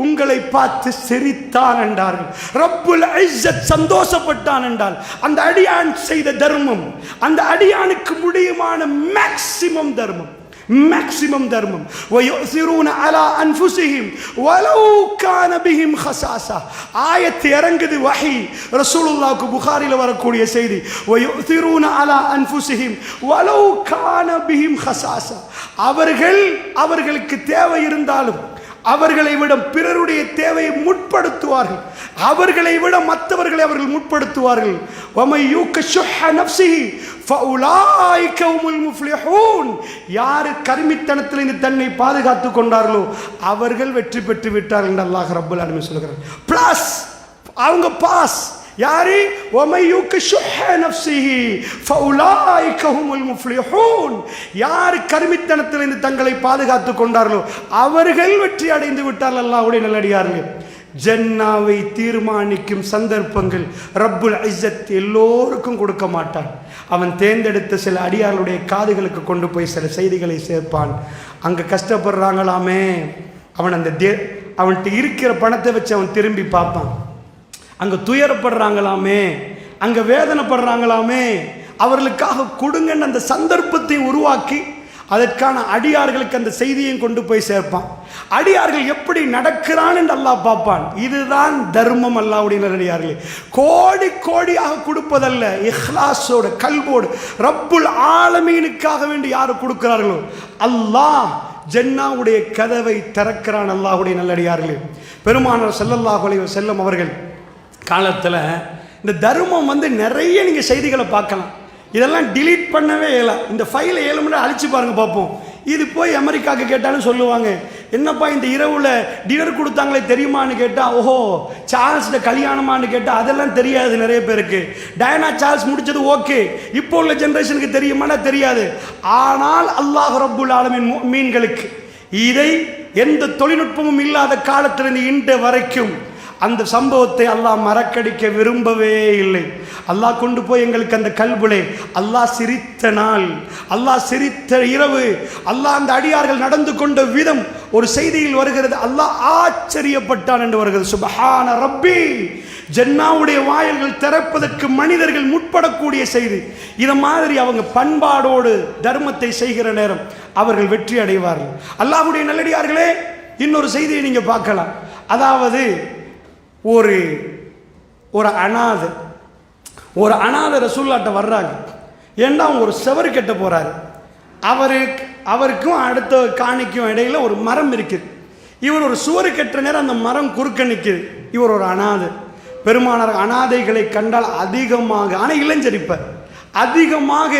உங்களை பார்த்து சிரித்தான் என்றார்கள். ரப்புல் இஸ்ஸத் சந்தோஷப்பட்டான் என்றால் அந்த அடியான் செய்த தர்மம், அந்த அடியானுக்கு முடியுமான மேக்ஸிமம் தர்மம். وَيُؤْثِرُونَ عَلَى أَنفُسِهِمْ وَلَوْ كَانَ بِهِمْ خَصَاصَةٌ. ஆயத்து இறங்குது, வஹி ரசூலுல்லாஹ்வுக்கு புகாரில வரக்கூடிய செய்தி. وَيُؤْثِرُونَ عَلى أَنفُسِهِمْ وَلَوْ كَانَ بِهِمْ خَصَاصَةٌ. அவர்களுக்கு தேவை இருந்தாலும் அவர்களை விட பிறருடைய தேவையை முற்படுத்துவார்கள். அவர்களை விட மற்றவர்களை அவர்கள் முற்படுத்துவார்கள். وَمَن يُوقَ شُحَّ نَفْسِهِ فَأُولَٰئِكَ هُمُ الْمُفْلِحُونَ. யார் கர்மித்தனத்திலிருந்து தன்னை பாதுகாத்துக் கொண்டார்களோ அவர்கள் வெற்றி பெற்று விட்டார்கள் என்று அல்லாஹ் ரப்பல் ஆலமீன் சொல்கிறார். பிளஸ் அவங்க பாஸ். யாரு? وَمَن يُوقَ شُحَّ نَفْسِهِ فَأُولَٰئِكَ هُمُ الْمُفْلِحُونَ. யார் கர்மித்தனத்திலிருந்து தங்களை பாதுகாத்துக் கொண்டார்களோ அவர்கள் வெற்றி அடைந்து விட்டார்கள். அல்லாஹ்வுடைய நல்லடியார்களே, ஜன்னாவை தீர்மானிக்கும் சந்தர்ப்பங்கள் ரப்புல் இஸ்ஸத் எல்லோருக்கும் கொடுக்க மாட்டான். அவன் தேர்ந்தெடுத்த சில அடியார்களுடைய காதுகளுக்கு கொண்டு போய் சில செய்திகளை சேர்ப்பான். அங்கே கஷ்டப்படுறாங்களாமே, அவன் அவன்கிட்ட இருக்கிற பணத்தை வச்சு அவன் திரும்பி பார்ப்பான். அங்கே துயரப்படுறாங்களாமே, அங்கே வேதனைப்படுறாங்களாமே, அவர்களுக்காக கொடுங்கன்னு அந்த சந்தர்ப்பத்தை உருவாக்கி அதற்கான அடியார்களுக்கு அந்த செய்தியையும் கொண்டு போய் சேர்ப்பான். அடியார்கள் எப்படி நடக்கிறான் என்று அல்லாஹ் பார்ப்பான். இதுதான் தர்மம். அல்லாஹ்வுடைய அடியார்களே, கோடி கோடியாக கொடுப்பதல்ல, இஹ்லாஸோடு கல்போடு ரப்புல் ஆலமீனுக்காக வேண்டி யார் கொடுக்கிறார்களோ அல்லாஹ் ஜன்னாவுடைய கதவை திறக்கிறான். அல்லாஹ்வுடைய நல்லடியார்களே, பெருமானார் ஸல்லல்லாஹு அலைஹி வஸல்லம் அவர்கள் காலத்தில் இந்த தர்மம் நிறைய நீங்கள் செய்திகளை பார்க்கலாம். இதெல்லாம் டிலீட் பண்ணவே இயலாம். இந்த ஃபைலை 7 மணி நேரம் அழிச்சு பாருங்க பார்ப்போம். இது போய் அமெரிக்காவுக்கு கேட்டாலும் சொல்லுவாங்க, என்னப்பா இந்த இரவில் டின்னர் கொடுத்தாங்களே தெரியுமான்னு கேட்டால், ஓஹோ சார்ல்ஸ்ட கல்யாணமானு கேட்டால் அதெல்லாம் தெரியாது நிறைய பேருக்கு. டயனா சார்ல்ஸ் முடிச்சது ஓகே, இப்போ உள்ள ஜென்ரேஷனுக்கு தெரியுமானா தெரியாது. ஆனால் அல்லாஹ் ரப்புல் ஆலமீன் மீன்களுக்கு இதை எந்த தொழில்நுட்பமும் இல்லாத காலத்திலிருந்து இன்று வரைக்கும் அந்த சம்பவத்தை அல்லாஹ் மறக்கடிக்க விரும்பவே இல்லை. அல்லாஹ் கொண்டு போய் எங்களுக்கு அந்த கல்புலே அல்லாஹ் சிரித்த நாள், அல்லாஹ் சிரித்த இரவு, அல்லாஹ் அந்த அடியார்கள் நடந்து கொண்ட விதம் ஒரு செய்தியில் வருகிறது. அல்லாஹ் ஆச்சரியப்பட்டான் என்று வருகிறது. சுப்ஹான ரப்பி. ஜன்னாவுடைய வாயில்கள் திறப்பதற்கு மனிதர்கள் முற்படக்கூடிய செய்தி. இதை மாதிரி அவங்க பண்பாடோடு தர்மத்தை செய்கிற நேரம் அவர்கள் வெற்றி அடைவார்கள். அல்லாஹ்வுடைய நல்லடியார்களே, இன்னொரு செய்தியை நீங்க பார்க்கலாம். அதாவது ஒரு அனாதை ரசூலுல்லாஹ்ட்ட வர்றாங்க. ஏன்னா அவங்க ஒரு செவரு கட்ட போறாரு. அவருக்கும் அடுத்த காணிக்கும் இடையில ஒரு மரம் இருக்குது. இவர் ஒரு சுவரு கட்டுற நேரம் அந்த மரம் குறுக்க நிற்குது. இவர் ஒரு அனாதை. பெருமானார் அனாதைகளை கண்டால் அதிகமாக, ஆனால் இளைஞரிப்ப அதிகமாக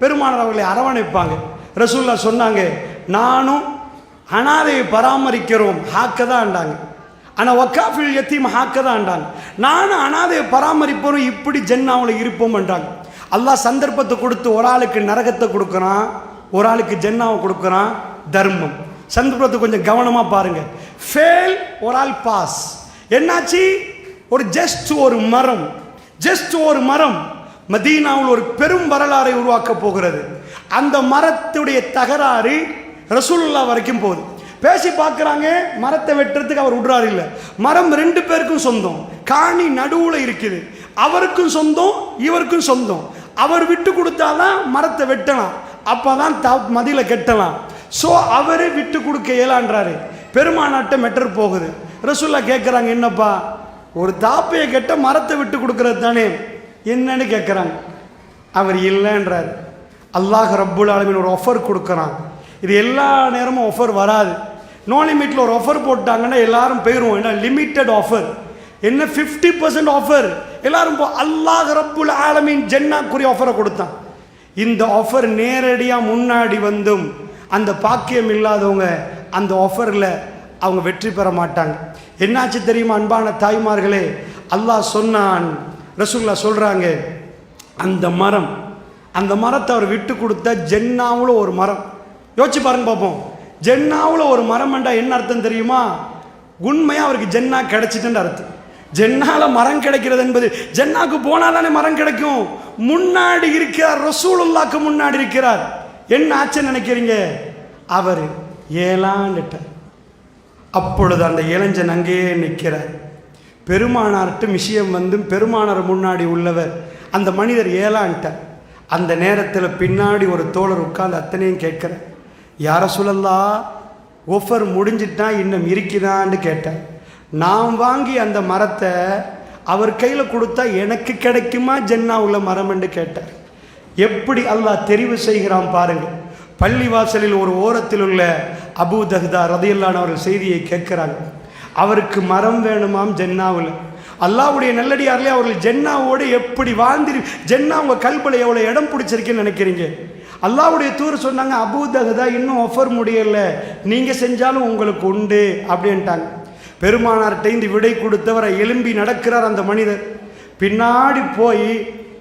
பெருமானார் அவர்களை அரவணைப்பாங்க. ரசூலுல்லாஹ் சொன்னாங்க, நானும் அனாதையை பராமரிக்கிறோம் ஹாக்கதான்டாங்க. ஆனால் ஒக்காஃபில் யத்தீம் ஹாக்கதான்டாங்க. நானும் அனாதையை பராமரிப்போம், இப்படி ஜன்னாவில் இருப்போம் என்றாங்க. அல்லாஹ் சந்தர்ப்பத்தை கொடுத்து ஒரு ஆளுக்கு நரகத்தை கொடுக்குறான், ஒரு ஆளுக்கு ஜென்னாவை கொடுக்குறான். தர்மம் சந்தர்ப்பத்தை கொஞ்சம் கவனமாக பாருங்கள். ஃபெயில், ஒரு ஆள் பாஸ். என்னாச்சு? ஒரு ஜஸ்ட் ஒரு மரம் மதீனாவில் ஒரு பெரும் வரலாறை உருவாக்க போகிறது. அந்த மரத்துடைய தகராறு ரசூலுல்லாஹ் வரைக்கும் போகுது. பேசி பார்க்குறாங்க, மரத்தை வெட்டுறதுக்கு அவர் விடுறாரு இல்லை. மரம் 2 பேருக்கும் சொந்தம், காணி நடுவில் இருக்குது. அவருக்கும் சொந்தம், இவருக்கும் சொந்தம். அவர் விட்டு கொடுத்தாதான் மரத்தை வெட்டலாம், அப்போ தான் மதியில் கெட்டலாம். ஸோ அவர் விட்டு கொடுக்க இயலான்றாரு. பெருமானாட்ட மெட்டர் போகுது. ரசூலுல்லாஹ் கேட்குறாங்க, என்னப்பா ஒரு தாப்பையை கெட்ட மரத்தை விட்டு கொடுக்கறது தானே என்னன்னு கேட்குறாங்க. அவர் இல்லைன்றார். அல்லாஹ் ரப்புல் ஆலமீன் ஒரு ஆஃபர் கொடுக்குறான். இது எல்லா நேரமும் ஆஃபர் வராது. நோ லிமிட்டில் ஒரு ஆஃபர் போட்டாங்கன்னா எல்லாரும் போயிடுவோம். ஏன்னா லிமிட்டட் ஆஃபர். என்ன 50% ஆஃபர் எல்லாரும் அல்லாஹ் ரப்புல் ஆலமீன் ஜன்னாக்குரிய ஆஃபரை கொடுத்தான். இந்த ஆஃபர் நேரடியாக முன்னாடி வந்தும் அந்த பாக்கியம் இல்லாதவங்க அந்த ஆஃபரில் அவங்க வெற்றி பெற மாட்டாங்க. என்னாச்சு தெரியுமா அன்பான தாய்மார்களே? அல்லாஹ் சொன்னான், ரசூலுல்லாஹ் சொல்கிறாங்க, அந்த மரத்தை அவர் விட்டு கொடுத்த ஜென்னாவில் ஒரு மரம். யோசிச்சு பாருங்க பார்ப்போம். ஜென்னாவில் ஒரு மரம் என்றால் என்ன அர்த்தம் தெரியுமா? உண்மையாக அவருக்கு ஜென்னா கிடைச்சிட்டுன்னு அர்த்தம். ஜென்னால மரம் கிடைக்கிறது என்பது, ஜென்னாக்கு போனால் தானே மரம் கிடைக்கும். முன்னாடி இருக்கிறார், ரசூலுல்லாஹ்க்கு முன்னாடி இருக்கிறார். என்ன ஆச்சுன்னு நினைக்கிறீங்க? அவர் ஏலான்ட்டார். அப்பொழுது அந்த இளைஞன் அங்கேயே நிற்கிறார். பெருமானார்ட்டு விஷயம் வந்து பெருமானார் முன்னாடி உள்ளவர் அந்த மனிதர் ஏலான்ட்டார். அந்த நேரத்தில் பின்னாடி ஒரு தோழர் உட்கார்ந்து அத்தனையும் கேட்குறார், யார சொல்லலாம், ஒஃபர் முடிஞ்சிட்டா இன்னும் இருக்குதான்னு கேட்டார். நான் வாங்கி அந்த மரத்தை அவர் கையில் கொடுத்தா எனக்கு கிடைக்குமா ஜென்னா உள்ள மரம் என்று கேட்டார். எப்படி அல்லாஹ் தெரிவு செய்கிறான் பாருங்கள். பள்ளிவாசலில் ஒரு ஓரத்தில் உள்ள அபூ தஹ்தா ரலியல்லாஹு அன்ஹு அவர்கள் செய்தியை கேட்குறாங்க. அவருக்கு மரம் வேணுமாம் ஜென்னாவில். அல்லாஹ்வுடைய நல்லடியார்களே, அவர்கள் ஜென்னாவோடு எப்படி வாழ்ந்து, ஜென்னா உங்கள் கல்பலை எவ்வளோ இடம் பிடிச்சிருக்கேன்னு நினைக்கிறீங்க? அல்லாஹ்வுடைய தூர் சொன்னாங்க, அபூ தஹ்தா இன்னும் ஆஃபர் முடியலை, நீங்கள் செஞ்சாலும் உங்களுக்கு உண்டு அப்படின்ட்டாங்க. பெருமானார்கிட்ட இந்த விடை கொடுத்தவரை எழும்பி நடக்கிறார் அந்த மனிதர். பின்னாடி போய்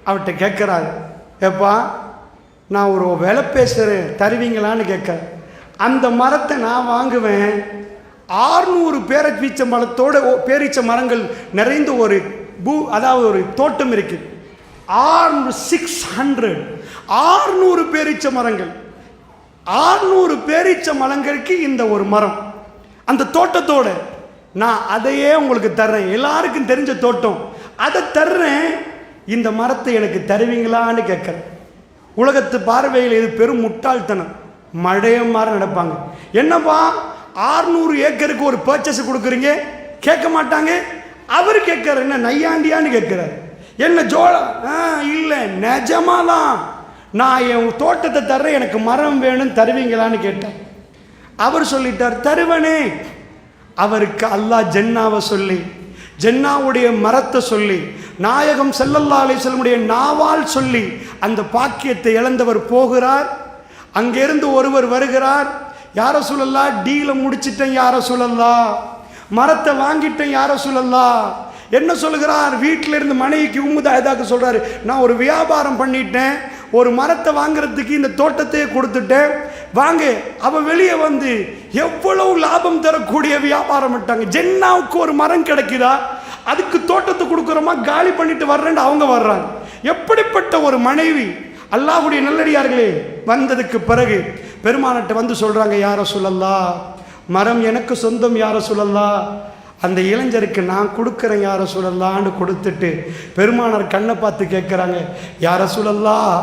அவர்கிட்ட கேட்குறாரு, ஏப்பா நான் ஒரு வேலை பேசுகிறேன், தருவீங்களான்னு கேட்குறேன். அந்த மரத்தை நான் வாங்குவேன். 600 பேரீச்ச மரங்கள் நிறைந்த ஒரு அதாவது ஒரு தோட்டம் இருக்குது. 600 பேரீச்ச மரங்கள். 600 பேரீச்ச மரங்களுக்கு இந்த ஒரு மரம். அந்த தோட்டத்தோட நான் அதையே உங்களுக்கு தர்றேன், எல்லாருக்கும் தெரிஞ்ச தோட்டம், அதை தர்றேன், இந்த மரத்தை எனக்கு தருவீங்களான்னு கேட்குறேன். உலகத்து பார்வையில் இது பெரும் முட்டாள்தனம். மழையம் மாதிரி நடப்பாங்க. என்னப்பா 600 ஏக்கருக்கு ஒரு பர்ச்சேஸ் கொடுக்குறீங்க, கேட்க மாட்டாங்க. அவர் கேட்குறாரு, என்ன நையாண்டியான்னு கேட்குறாரு. என்ன ஜோளம்? இல்லை, நிஜமாதான் நான் என் தோட்டத்தை தர்றேன், எனக்கு மரம் வேணும், தருவீங்களான்னு கேட்டேன். அவர் சொல்லிட்டார், தருவனே. அவருக்கு அல்லாஹ் ஜென்னாவை சொல்லி, ஜென்னாவுடைய மரத்தை சொல்லி, நாயகம் ஸல்லல்லாஹு அலைஹி வஸல்லம் நாவால் சொல்லி அந்த பாக்கியத்தை இழந்தவர் போகிறார். அங்கிருந்து ஒருவர் வருகிறார், யார சொல்லலாம், டீலை முடிச்சிட்டேன் யார சொல்லலாம், மரத்தை வாங்கிட்டேன் யார சொல்லலாம். என்ன சொல்லுகிறார்? வீட்டில் இருந்து மனைவிக்கு உம்முதாயதாக்கு சொல்கிறாரு, நான் ஒரு வியாபாரம் பண்ணிட்டேன், ஒரு மரத்தை வாங்குறதுக்கு இந்த தோட்டத்தையே கொடுத்துட்டேன், வாங்க. அவள் வெளியே வந்து எவ்வளவு லாபம் தரக்கூடிய வியாபாரம் பண்ணிட்டாங்க. ஜென்னாவுக்கு ஒரு மரம் கிடைக்குதா, அதுக்கு தோட்டத்தை கொடுக்குறோமா, காலி பண்ணிட்டு வர்றேன்னு அவங்க வர்றாங்க. எப்படிப்பட்ட ஒரு மனைவி! அல்லாஹ்வுடைய நல்லடியார்களே, வந்ததுக்கு பிறகு பெருமானார்ட்ட வந்து சொல்கிறாங்க, யார சொல்லலாம், மரம் எனக்கு சொந்தம் யார சொல்லலாம், அந்த இளைஞருக்கு நான் கொடுக்குறேன் யார சொல்லலான்னு கொடுத்துட்டு பெருமானார் கண்ணை பார்த்து கேட்குறாங்க, யார சொல்லலாம்,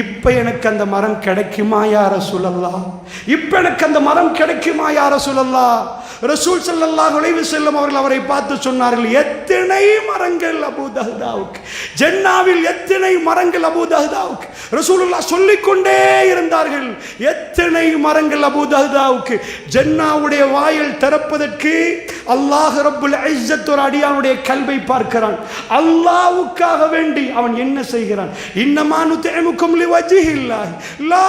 இப்போ எனக்கு அந்த மரம் கிடைக்குமா யார சொல்லலாம், இப்போ எனக்கு அந்த மரம் கிடைக்குமா யார சொல்லலாம். ரசூல் ஸல்லல்லாஹு அலைஹி வஸல்லம் அவர்கள் அவரை பார்த்து சொன்னார்கள், எத்தனை மரங்கள் அபூ தஹ்தாவுக்கு, ஜென்னாவில் எத்தனை மரங்கள் அபூ தஹ்தாவுக்கு. ரசூலுல்லாஹ் சொல்லிக்கொண்டே இருந்தார்கள், எத்தனை மரங்கள் அபூ தஹ்தாவுக்கு. ஜென்னாவுடைய வாயில் திறப்பதற்கு அல்லாஹ் ரப்புல் இஸ்ஸத் ஒரு அடியானுடைய கல்வை பார்க்கிறான். அல்லாஹ்வுக்காக வேண்டி அவன் என்ன செய்கிறான்? இன்னமா நுத்இமுக்கும் லிவஜ்ஹில்லாஹ் லா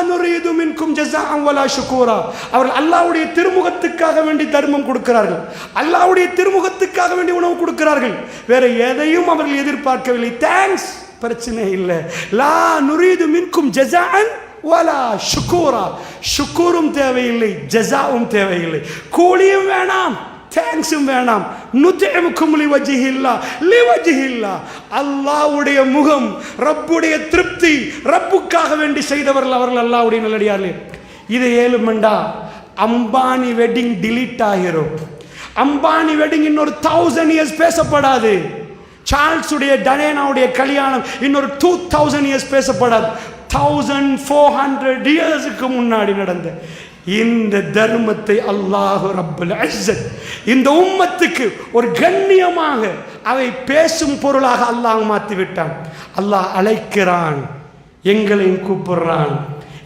நுரீது மின்கும் ஜஸாஅன் வலா ஷுக்கூரா. அவர்கள் அல்லாஹ்வுடைய திருமுகத்துக்காக வேண்டி தர்மம் கொடுக்கிறார்கள், அல்லாஹ்வுடைய திருமுகத்துக்காக வேண்டி உணவு கொடுக்கிறார்கள், வேற எதையும் அவர்கள் எதிர்பார்க்கவில்லை. தேங்க்ஸ் பிரச்சனை இல்லை. லா நுரீது மின்கும் ஜஸாஅன் வலா ஷுக்கூரா, ஷுக்கூரும் தேவையில்லை, ஜஸாவும் தேவையில்லை, கூலியும் வேணாம், தேங்க்ஸும் வேணாம். நுத்இமுக்கும் லிவஜ்ஹில்லா, லிவஜ்ஹில்லா, அல்லாஹ்வுடைய முகம், ரப்புடைய திருப்தி, ரப்புக்காக வேண்டி செய்தவர்கள் அவர்கள் அல்லாஹ்வுடைய நல்லடியார்களே. இது ஏழுமண்டா அம்பானி வெட்டிங் டிலீட் ஆகிரும். அம்பானி வெட்டிங் இன்னொரு 1000 இயர்ஸ் பேசப்படாது. சார்ல்ஸுடைய டயனாவுடைய கல்யாணம் இன்னொரு 2000 இயர்ஸ் பேசப்படாது. 1400 இயர்ஸுக்கு முன்னாடி நடந்த இந்த தர்மத்தை அல்லாஹ் ரப்புல் இஸ்ஸத் இந்த உம்மத்துக்கு ஒரு கண்ணியமாக அவை பேசும் பொருளாக அல்லாஹ் மாற்றி விட்டான். அல்லாஹ் அழைக்கிறான், எங்களையும் கூப்பிடுறான்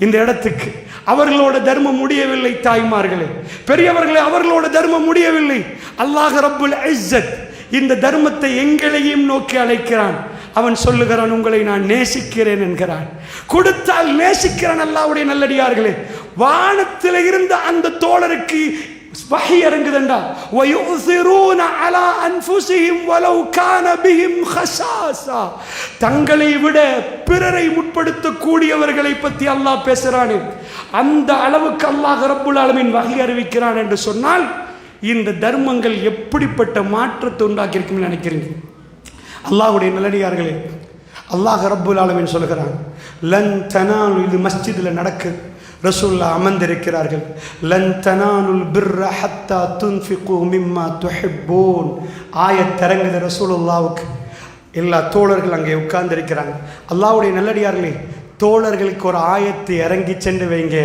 இந்த இடத்துக்கு. அவர்களோட தர்மம் முடியவில்லை தாய்மார்களே, பெரியவர்களே, அவர்களோட தர்மம் முடியவில்லை. அல்லாஹ் ரப்புல் இஸ்ஸத் இந்த தர்மத்தை எங்களையும் நோக்கி அழைக்கிறான். அவன் சொல்லுகிறான், உங்களை நான் நேசிக்கிறேன் என்கிறான். கொடுத்தால் நேசிக்கிறான். அல்லாஹ்வுடைய நல்லடியார்களே, வானத்தில் இருந்த அந்த தோழருக்கு வஹி இறங்குதண்டா. வயுஸிரூன அலா அன்ஃபுஸிஹிம் வலவ் கான பிஹிம் ஹஸாஸா, தங்களை விட பிறரை முற்படுத்த கூடியவர்களை பற்றி அல்லாஹ் பேசுறானே, அந்த அளவுக்கு அல்லாஹ் ரப்புல் ஆலமீன் வஹி அறிவிக்கிறான் என்று சொன்னால் இந்த தர்மங்கள் எப்படிப்பட்ட மாற்றத்தை உண்டாக்கி இருக்குன்னு நினைக்கிறீங்க? அல்லாஹ்வுடைய நல்லடியார்களே, அல்லாஹ் ரப்புல் ஆலமீன் சொல்கிறான், லன் தனாலு, இது மஸ்ஜிதில் நடக்குது, ரசூலுல்லாஹ் அமர்ந்திருக்கிறார்கள். லன் தனாலுல் பிர்ர ஹத்தா துன்ஃபிகு மிம்மா துஹிப்பூன் ஆயத் இறங்குது ரசூலுல்லாஹ்வுக்கு. எல்லா தோழர்கள் அங்கே உட்கார்ந்திருக்கிறாங்க. அல்லாஹ்வுடைய நல்லடியார்களே, தோழர்களுக்கு ஒரு ஆயத்தை இறங்கி சென்று வைங்க,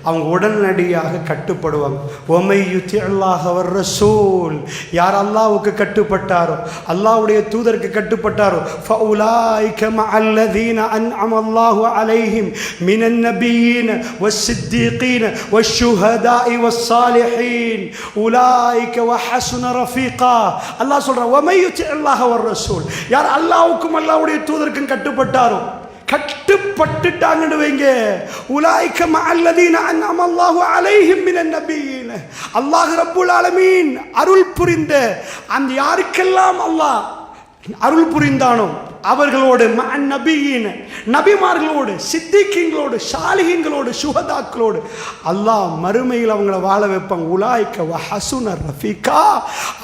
அவங்க உடனடியாக கட்டுப்படுவாங்க. ஒமை யுத்தி அல்லாஹ் வர் ரசூல், யார் அல்லாஹ்வுக்கு கட்டுப்பட்டாரோ, அல்லாஹ்வுடைய தூதருக்கு கட்டுப்பட்டாரோ, ஃபஉலாயிக மஅல்லதீன அன்அம அல்லாஹு அலைஹிம் மினன் நபியீன வஸ்ஸித்தீகீன வஷ்ஷுஹதாஇ வஸ்ஸாலிஹீன் உலாயிக வஹஸன ரஃபீகா. அல்லாஹ் சொல்றான், ஒமை யுத்தி அல்லாஹ் வர் ரசூல், யார் அல்லாஹ்வுக்கும் அல்லாஹ்வுடைய தூதருக்கும் கட்டுப்பட்டாரோ, கட்டுப்பட்டுட்டாங்கன்னு வைங்க, உலாயிக மஅல்லதீன அன்அம அல்லாஹு அலைஹிம் மினன் நபியீன, அல்லாஹ் ரப்புல் ஆலமீன் அருள் புரிந்த அந்த யாருக்கெல்லாம் அல்லாஹ் அருள் புரிந்தானோ அவர்களோடு, நபியின் நபிமார்களோடு, சித்திகீன்களோடு, சாலிஹீன்களோடு, சுஹதாக்களோடு அல்லாஹ் மறுமையில் அவங்கள வாழ வைப்பாங்க. உலாயிக வஹஸன ரஃபீகா,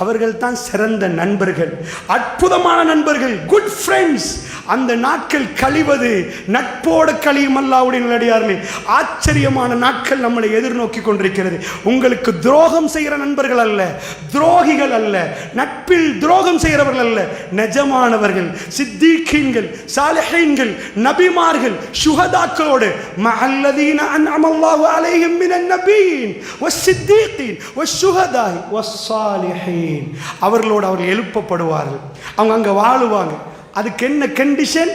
அவர்கள் தான் சிறந்த நண்பர்கள், அற்புதமான நண்பர்கள், குட் ஃப்ரெண்ட்ஸ். அந்த நாட்கள் கழிவது நட்போடு கழியும். அல்லாஹ்வுடைய நல்லடியார்களே, ஆச்சரியமான நாட்கள் நம்மளை எதிர்நோக்கி கொண்டிருக்கிறது. உங்களுக்கு துரோகம் செய்கிற நண்பர்கள் அல்ல, துரோகிகள் அல்ல, நட்பில் துரோகம் செய்கிறவர்கள் அல்ல, நிஜமானவர்கள், சித்தீகீன்கள், சாலிஹீன்கள், நபிமார்கள், சுஹதாக்களோடு, மஅல்லதீன அன்அம அல்லாஹு அலைஹிம் மினன் நபியீன் வஸ்ஸித்தீகீன் வஷ்ஷுஹதாஇ வஸ்ஸாலிஹீன், அவர்களோடு அவர்கள் எழுப்பப்படுவார்கள், அவங்க அங்கே வாழுவாங்க. அதுக்கு என்ன கண்டிஷன்?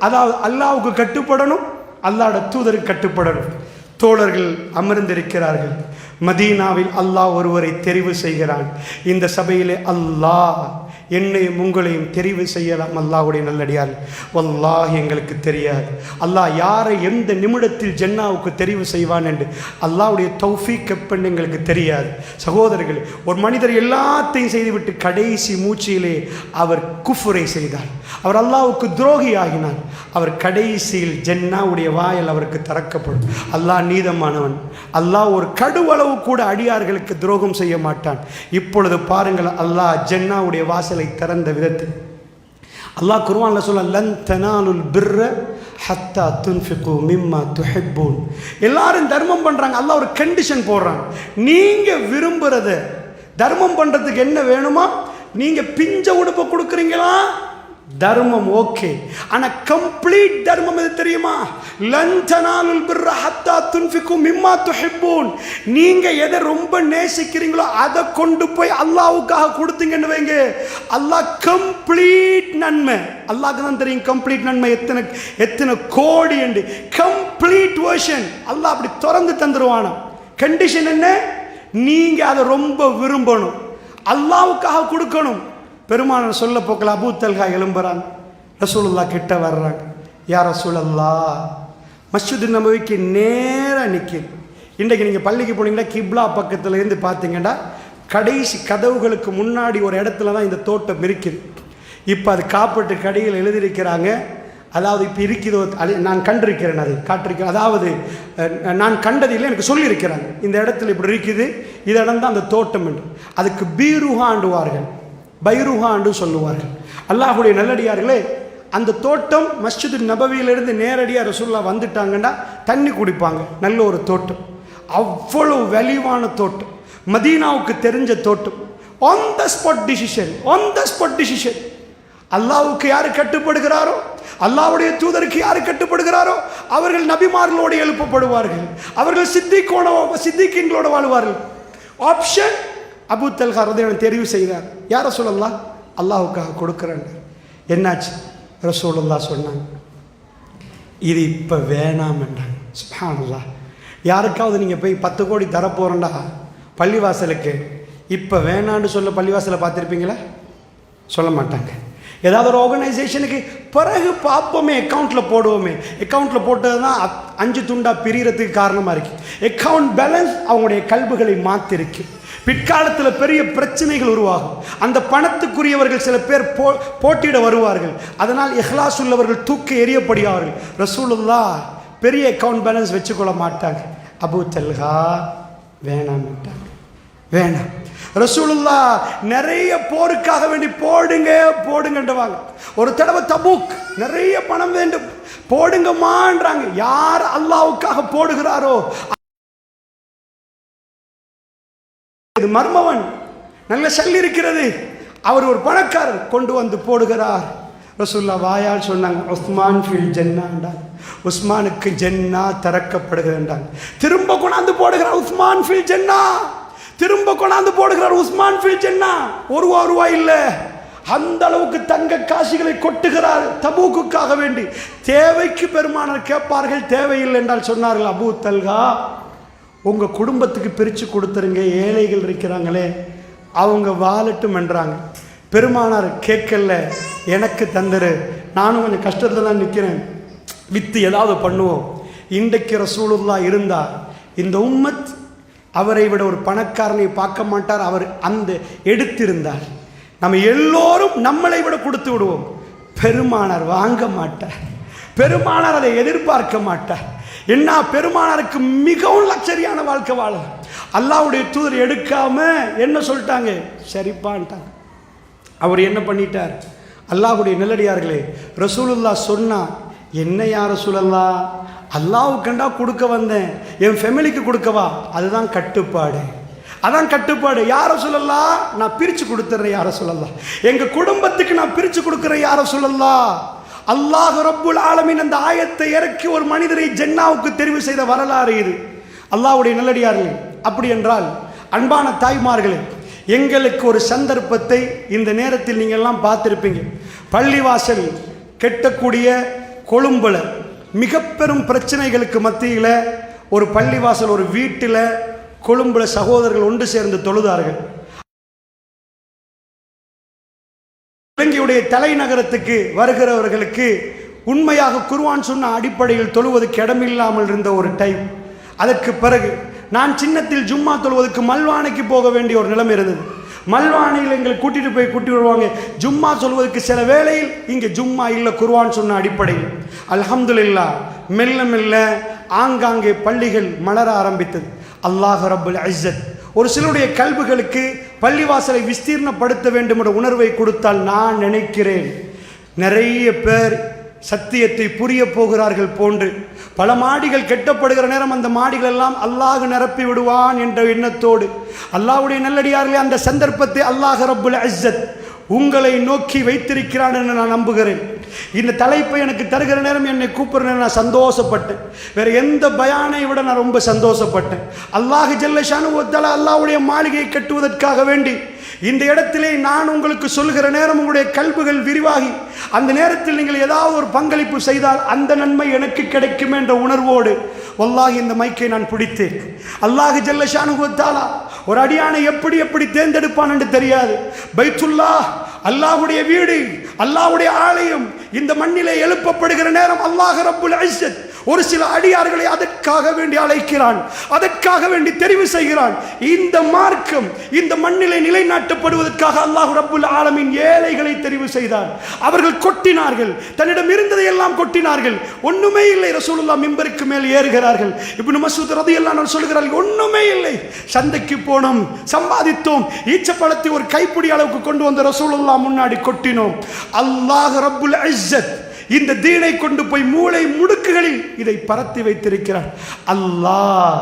அதாவது அல்லாஹ்வுக்கு கட்டுப்படணும், அல்லாஹ்வுடைய தூதருக்கு கட்டுப்படணும். தோழர்கள் அமர்ந்திருக்கிறார்கள். மதீனாவில் அல்லாஹ் ஒருவரை தெரிவு செய்கிறான். இந்த சபையிலே அல்லாஹ் என்னையும் உங்களையும் தெரிவு செய்யலாம். அல்லாஹ்வுடைய நல்லடியார், வல்லாஹ் எங்களுக்கு தெரியாது அல்லாஹ் யாரை எந்த நிமிடத்தில் ஜன்னாவுக்கு தெரிவு செய்வான் என்று. அல்லாஹ்வுடைய தௌஃபீக் எப்பன்னு எங்களுக்கு தெரியாது. சகோதரர்கள், ஒரு மனிதர் எல்லாத்தையும் செய்துவிட்டு கடைசி மூச்சியிலே அவர் குஃபுரை செய்தார், அவர் அல்லாஹ்வுக்கு துரோகி ஆகினார். அவர் கடைசியில் ஜன்னாவுடைய வாயில் அவருக்கு திறக்கப்படும். அல்லாஹ் நீதமானவன். அல்லாஹ் ஒரு கடுவளவு கூட அடியார்களுக்கு துரோகம் செய்ய மாட்டான். இப்பொழுது பாருங்கள், அல்லாஹ் ஜன்னாவுடைய வாசலை திறந்த விதத்தில் அல்லாஹ் குர்ஆன்ல சொல்ல, லன் தனாலுல் பிர்ர ஹத்தா துன்ஃபிகு மிம்மா துஹிப்பூன். எல்லாரும் தர்மம் பண்றாங்க, அல்லாஹ் ஒரு கண்டிஷன் போடுறான். நீங்க விரும்புறத தர்மம் பண்றதுக்கு என்ன வேணுமா? நீங்க பிஞ்ச உடுப்பை கொடுக்குறீங்களா, தர்மம் ஓகே. ஆனா கம்ப்ளீட் தர்மம் எது தெரியுமா? லன் தனாலுல் பிர்ர ஹத்தா துன்ஃபிகு மிம்மா துஹிப்பூன். நீங்க எதை ரொம்ப நேசிக்கிறீங்களோ அதை கொண்டு போய் அல்லாஹ்வுக்காக கொடுத்தீங்கன்னு வைங்க, அல்லாஹ் கம்ப்ளீட் நன்மை, அல்லாஹ்க்கு தான் தெரியும் கம்ப்ளீட் நன்மை எத்தனை எத்தனை கோடி என்று. கம்ப்ளீட் வெர்ஷன் அல்லாஹ் அப்படி திறந்து தந்துருவானா. கண்டிஷன் என்ன? நீங்க அதை ரொம்ப விரும்பணும், அல்லாஹ்வுக்காக கொடுக்கணும். பெருமானார் சொல்ல போக்கல அபூ தல்ஹா எழும்புறாங்க, ரசூலுல்லாஹ் கிட்ட வர்றாங்க. யா ரசூலல்லாஹ், மஸ்ஜிது நபவிக்கு நேராக நிற்கிது. இன்றைக்கு நீங்கள் பள்ளிக்கு போனீங்கன்னா கிப்லா பக்கத்தில் இருந்து பார்த்தீங்கன்னா கடைசி கதவுகளுக்கு முன்னாடி ஒரு இடத்துல தான் இந்த தோட்டம் இருக்குது. இப்போ அது காப்பீட்டு கடையில் எழுதியிருக்கிறாங்க. அதாவது இப்போ இருக்கிறதோ நான் கண்டிருக்கிறேன், அதை காட்டிருக்கிறேன். அதாவது நான் கண்டதில்லை, எனக்கு சொல்லியிருக்கிறாங்க இந்த இடத்துல இப்படி இருக்குது, இது இடம் தான் அந்த தோட்டம் என்று. அதுக்கு பீருஹாண்டுவார்கள், பைருஹாண்டு சொல்லுவார்கள். அல்லாஹுடைய நல்லடியார்களே, அந்த தோட்டம் மஸ்ஜிது நபவியிலிருந்து நேரடியாக ரசூலுல்லாஹ் வந்துட்டாங்கன்னா தண்ணி குடிப்பாங்க. நல்ல ஒரு தோட்டம், அவ்வளவு வெளிவான தோட்டம், மதீனாவுக்கு தெரிஞ்ச தோட்டம். On the spot decision, on the spot decision. அல்லாஹ்வுக்கு யார் கட்டுப்படுகிறாரோ, அல்லாஹ்வுடைய தூதருக்கு யார் கட்டுப்படுகிறாரோ அவர்கள் நபிமார்களோடு எழுப்பப்படுவார்கள், அவர்கள் சித்திகீன்களோடு வாழ்வார்கள். ஆப்ஷன் அபூ தல்ஹா ரலியல்லாஹு தெரிவு செய்தார். யார் ரசூலுல்லாஹ்? அல்லாஹ்வுக்காக கொடுக்குறேன். என்னாச்சு? ரசூலுல்லாஹ் சொன்னாங்க, இது இப்போ வேணாம் என்றாங்க. சுப்ஹானல்லாஹ். யாருக்காவது நீங்கள் போய் 10 கோடி தரப்போகிறேன்டா பள்ளிவாசலுக்கு, இப்போ வேணான்னு சொல்ல பள்ளிவாசலை பார்த்துருப்பீங்களா? சொல்ல மாட்டாங்க. ஏதாவது ஒரு ஆர்கனைசேஷனுக்கு பிறகு பார்ப்போமே, அக்கௌண்ட்டில் போடுவோமே, அக்கௌண்ட்டில் போட்டது தான் 5 துண்டாக பிரியறதுக்கு காரணமாக இருக்குது. அக்கௌண்ட் பேலன்ஸ் அவங்களுடைய கல்புகளை மாற்றிருக்கு. பிற்காலத்தில் பெரிய பிரச்சனைகள் உருவாகும். அந்த பணத்துக்குரியவர்கள் சில பேர் போட்டியிட வருவார்கள். அதனால் இஹ்லாஸ் உள்ளவர்கள் தூக்கி எறியப்படுவார்கள். ரசூலுல்லாஹ் பெரிய அக்கௌண்ட் பேலன்ஸ் வச்சுக்கொள்ள மாட்டாங்க. அபூ தல்ஹா வேணாம்ட்டாங்க, வேணாம். ரசூலுல்லாஹ் நிறைய போருக்காக வேண்டி போடுங்கன்றவாங்க. ஒரு தடவை தபூக் நிறைய பணம் வேண்டும், போடுங்கம்மான்றாங்க. யார் அல்லாஹ்வுக்காக போடுகிறாரோ, இது மர்மவன், நல்ல சல்லி இருக்கிறது, அவர் ஒரு பணக்காரர், கொண்டு வந்து போடுகிறார். ரசூலுல்லாஹ் வாயால் சொன்னாங்க, உஸ்மான் ஃபில் ஜன்னான்றாங்க. உஸ்மானுக்கு ஜன்னா திறக்கப்படுகிறன்றாங்க. திரும்ப கொண்டாந்து போடுகிறார், உஸ்மான் ஃபில் ஜன்னா. திரும்ப கொண்டாந்து போடுகிறார், உஸ்மான் ஃபில் ஜன்னா. ஒரு ரூபாய் இல்லை, அந்த அளவுக்கு தங்க காசிகளை கொட்டுகிறார் தபூக்குக்காக வேண்டி. தேவைக்கு பெருமானார் கேட்பார்கள், தேவையில்லை என்றால் சொன்னார்கள், அபூ தல்ஹா உங்கள் குடும்பத்துக்கு பிரித்து கொடுத்துருங்க, ஏழைகள் இருக்கிறாங்களே அவங்க வாழட்டும் என்றாங்க. பெருமானார் கேட்கல, எனக்கு தந்துரு, நானும் கொஞ்சம் கஷ்டத்தில் தான் நிற்கிறேன், வித்து ஏதாவது பண்ணுவோம். இன்றைக்கு ரசூலுல்லாஹ் இருந்தார், இந்த உம்மத் அவரை விட ஒரு பணக்காரனை பார்க்க மாட்டார். அவர் அந்த எடுத்திருந்தார், நம்ம எல்லோரும் நம்மளை விட கொடுத்து விடுவோம். பெருமானார் வாங்க மாட்டார், பெருமானார் அதை எதிர்பார்க்க மாட்டார். என்ன, பெருமானாருக்கு மிகவும் லக்ஸரியான வாழ்க்கை வாழ அல்லாஹ்வுடைய தூதர் எடுக்காம என்ன சொல்லிட்டாங்க, சரிப்பான்ட்டாங்க. அவர் என்ன பண்ணிட்டார்? அல்லாஹ்வுடைய நல்லடியார்களே, ரசூலுல்லாஹ் சொன்னா, என்ன யார் ரசூலுல்லாஹ், அல்லாஹ்வுக்கண்டா கொடுக்க வந்தேன், என் ஃபேமிலிக்கு கொடுக்கவா? அதுதான் கட்டுப்பாடு, அதான் கட்டுப்பாடு. யார் ரசூலுல்லாஹ், நான் பிரித்து கொடுத்துட்றேன் யார் ரசூலுல்லாஹ், எங்கள் குடும்பத்துக்கு நான் பிரித்து கொடுக்குறேன் யார் ரசூலுல்லாஹ். அல்லாஹ் ரப்புல் ஆலமீன் அந்த ஆயத்தை இறக்கி ஒரு மனிதரை ஜன்னாவுக்கு தெரிவு செய்த வரலாறு இது. அல்லாஹ்வுடைய நல்லடியார்களே, அப்படி என்றால் அன்பான தாய்மார்களே, எங்களுக்கு ஒரு சந்தர்ப்பத்தை இந்த நேரத்தில் நீங்கள் எல்லாம் பார்த்துருப்பீங்க. பள்ளிவாசல் கெட்டக்கூடிய கொழும்பில் மிக பெரும் பிரச்சனைகளுக்கு மத்தியில் ஒரு பள்ளிவாசல், ஒரு வீட்டில் கொழும்பில் சகோதரர்கள் ஒன்று சேர்ந்து தொழுதார்கள். இலங்கையுடைய தலைநகரத்துக்கு வருகிறவர்களுக்கு உண்மையாக குர்ஆன் சொன்ன அடிப்படையில் தொழுவதற்கு இடமில்லாமல் இருந்த ஒரு டைம். அதற்கு பிறகு நான் சின்னத்தில் ஜும்மா தொழுவதற்கு மல்வானைக்கு போக வேண்டிய ஒரு நிலைமை இருந்தது. மல்வானையில் எங்களை கூட்டிகிட்டு போய் கூட்டி வருவாங்க. ஜும்மா சொல்வதற்கு சில வேளையில் இங்கே ஜும்மா இல்லை குர்ஆன் சொன்ன அடிப்படையில். அல்ஹம்துலில்லாஹ் மெல்ல மெல்ல ஆங்காங்கே பள்ளிகள் மலர ஆரம்பித்தது. அல்லாஹ் ரப்புல் இஸ்ஸத் ஒரு சிலருடைய கல்புகளுக்கு பள்ளிவாசலை விஸ்தீர்ணப்படுத்த வேண்டும் என்ற உணர்வை கொடுத்தால் நான் நினைக்கிறேன் நிறைய பேர் சத்தியத்தை புரிய போகிறார்கள் போன்று. பல மாடிகள் கெட்டப்படுகிற நேரம் அந்த மாடிகள் எல்லாம் அல்லாஹ் நிரப்பி விடுவான் என்ற எண்ணத்தோடு அல்லாஹ்வுடைய நல்லடியார்களே, அந்த சந்தர்ப்பத்தை அல்லாஹ் ரப்புல் இஸ்ஸத் உங்களை நோக்கி வைத்திருக்கிறான் என்று நான் நம்புகிறேன். இந்த தலைப்பை எனக்கு தருகிற நேரம், என்னை கூப்பிடுற நேரம் நான் சந்தோஷப்பட்டேன். வேறு எந்த பயானை விட நான் ரொம்ப சந்தோஷப்பட்டேன். அல்லாஹ் ஜல்ல ஷானுஹு வ தஆலா அல்லாஹ்வுடைய மாளிகையை கட்டுவதற்காக வேண்டி இந்த இடத்திலே நான் உங்களுக்கு சொல்கிற நேரம் உங்களுடைய கல்புகள் விரிவாகி அந்த நேரத்தில் நீங்கள் ஏதாவது ஒரு பங்களிப்பு செய்தால் அந்த நன்மை எனக்கு கிடைக்கும் என்ற உணர்வோடு வல்லாஹி இந்த மைக்கை நான் பிடித்தேன். அல்லாஹ் ஜல்ல ஷானுஹு வ தஆலா ஒரு அடியானை எப்படி தேர்ந்தெடுப்பான் என்று தெரியாது. பைத்துல்லாஹ் அல்லாஹ்வுடைய வீடு, அல்லாஹ்வுடைய ஆலயம் இந்த மண்ணிலே எழுப்பப்படுகிற நேரம் அல்லாஹ் ரப்புல் இஸ்ஸத் ஒரு சில அடியார்களை அதற்காக வேண்டி அழைக்கிறான், அதற்காக வேண்டி தெரிவு செய்கிறான். இந்த மார்க்கம் இந்த மண்ணிலே நிலைநாட்டப்படுவதற்காக அல்லாஹ் ரப்புல் ஆலமீன் ஏழைகளை தெரிவு செய்தான். அவர்கள் கொட்டினார்கள், தன்னிடம் இருந்ததை எல்லாம் கொட்டினார்கள். ஒண்ணுமே இல்லை. ரசூலுல்லாஹ் மிம்பருக்கு மேல் ஏறுகிறார்கள். இப்னு மஸ்ஊத் ரலியல்லாஹு அன்ஹு சொல்கிறார்கள், ஒண்ணுமே இல்லை, சந்தைக்கு போனோம், சம்பாதித்தோம், ஈச்சப்பழத்தை ஒரு கைப்பிடி அளவுக்கு கொண்டு வந்த ரசூலுல்லாஹ் முன்னாடி கொட்டினோம். அல்லாஹ் ரப்புல் இஸ்ஸத் இந்த தீனை கொண்டு போய் மூளை முடுக்குகளில் இதை பரத்தி வைத்திருக்கிறார். அல்லாஹ்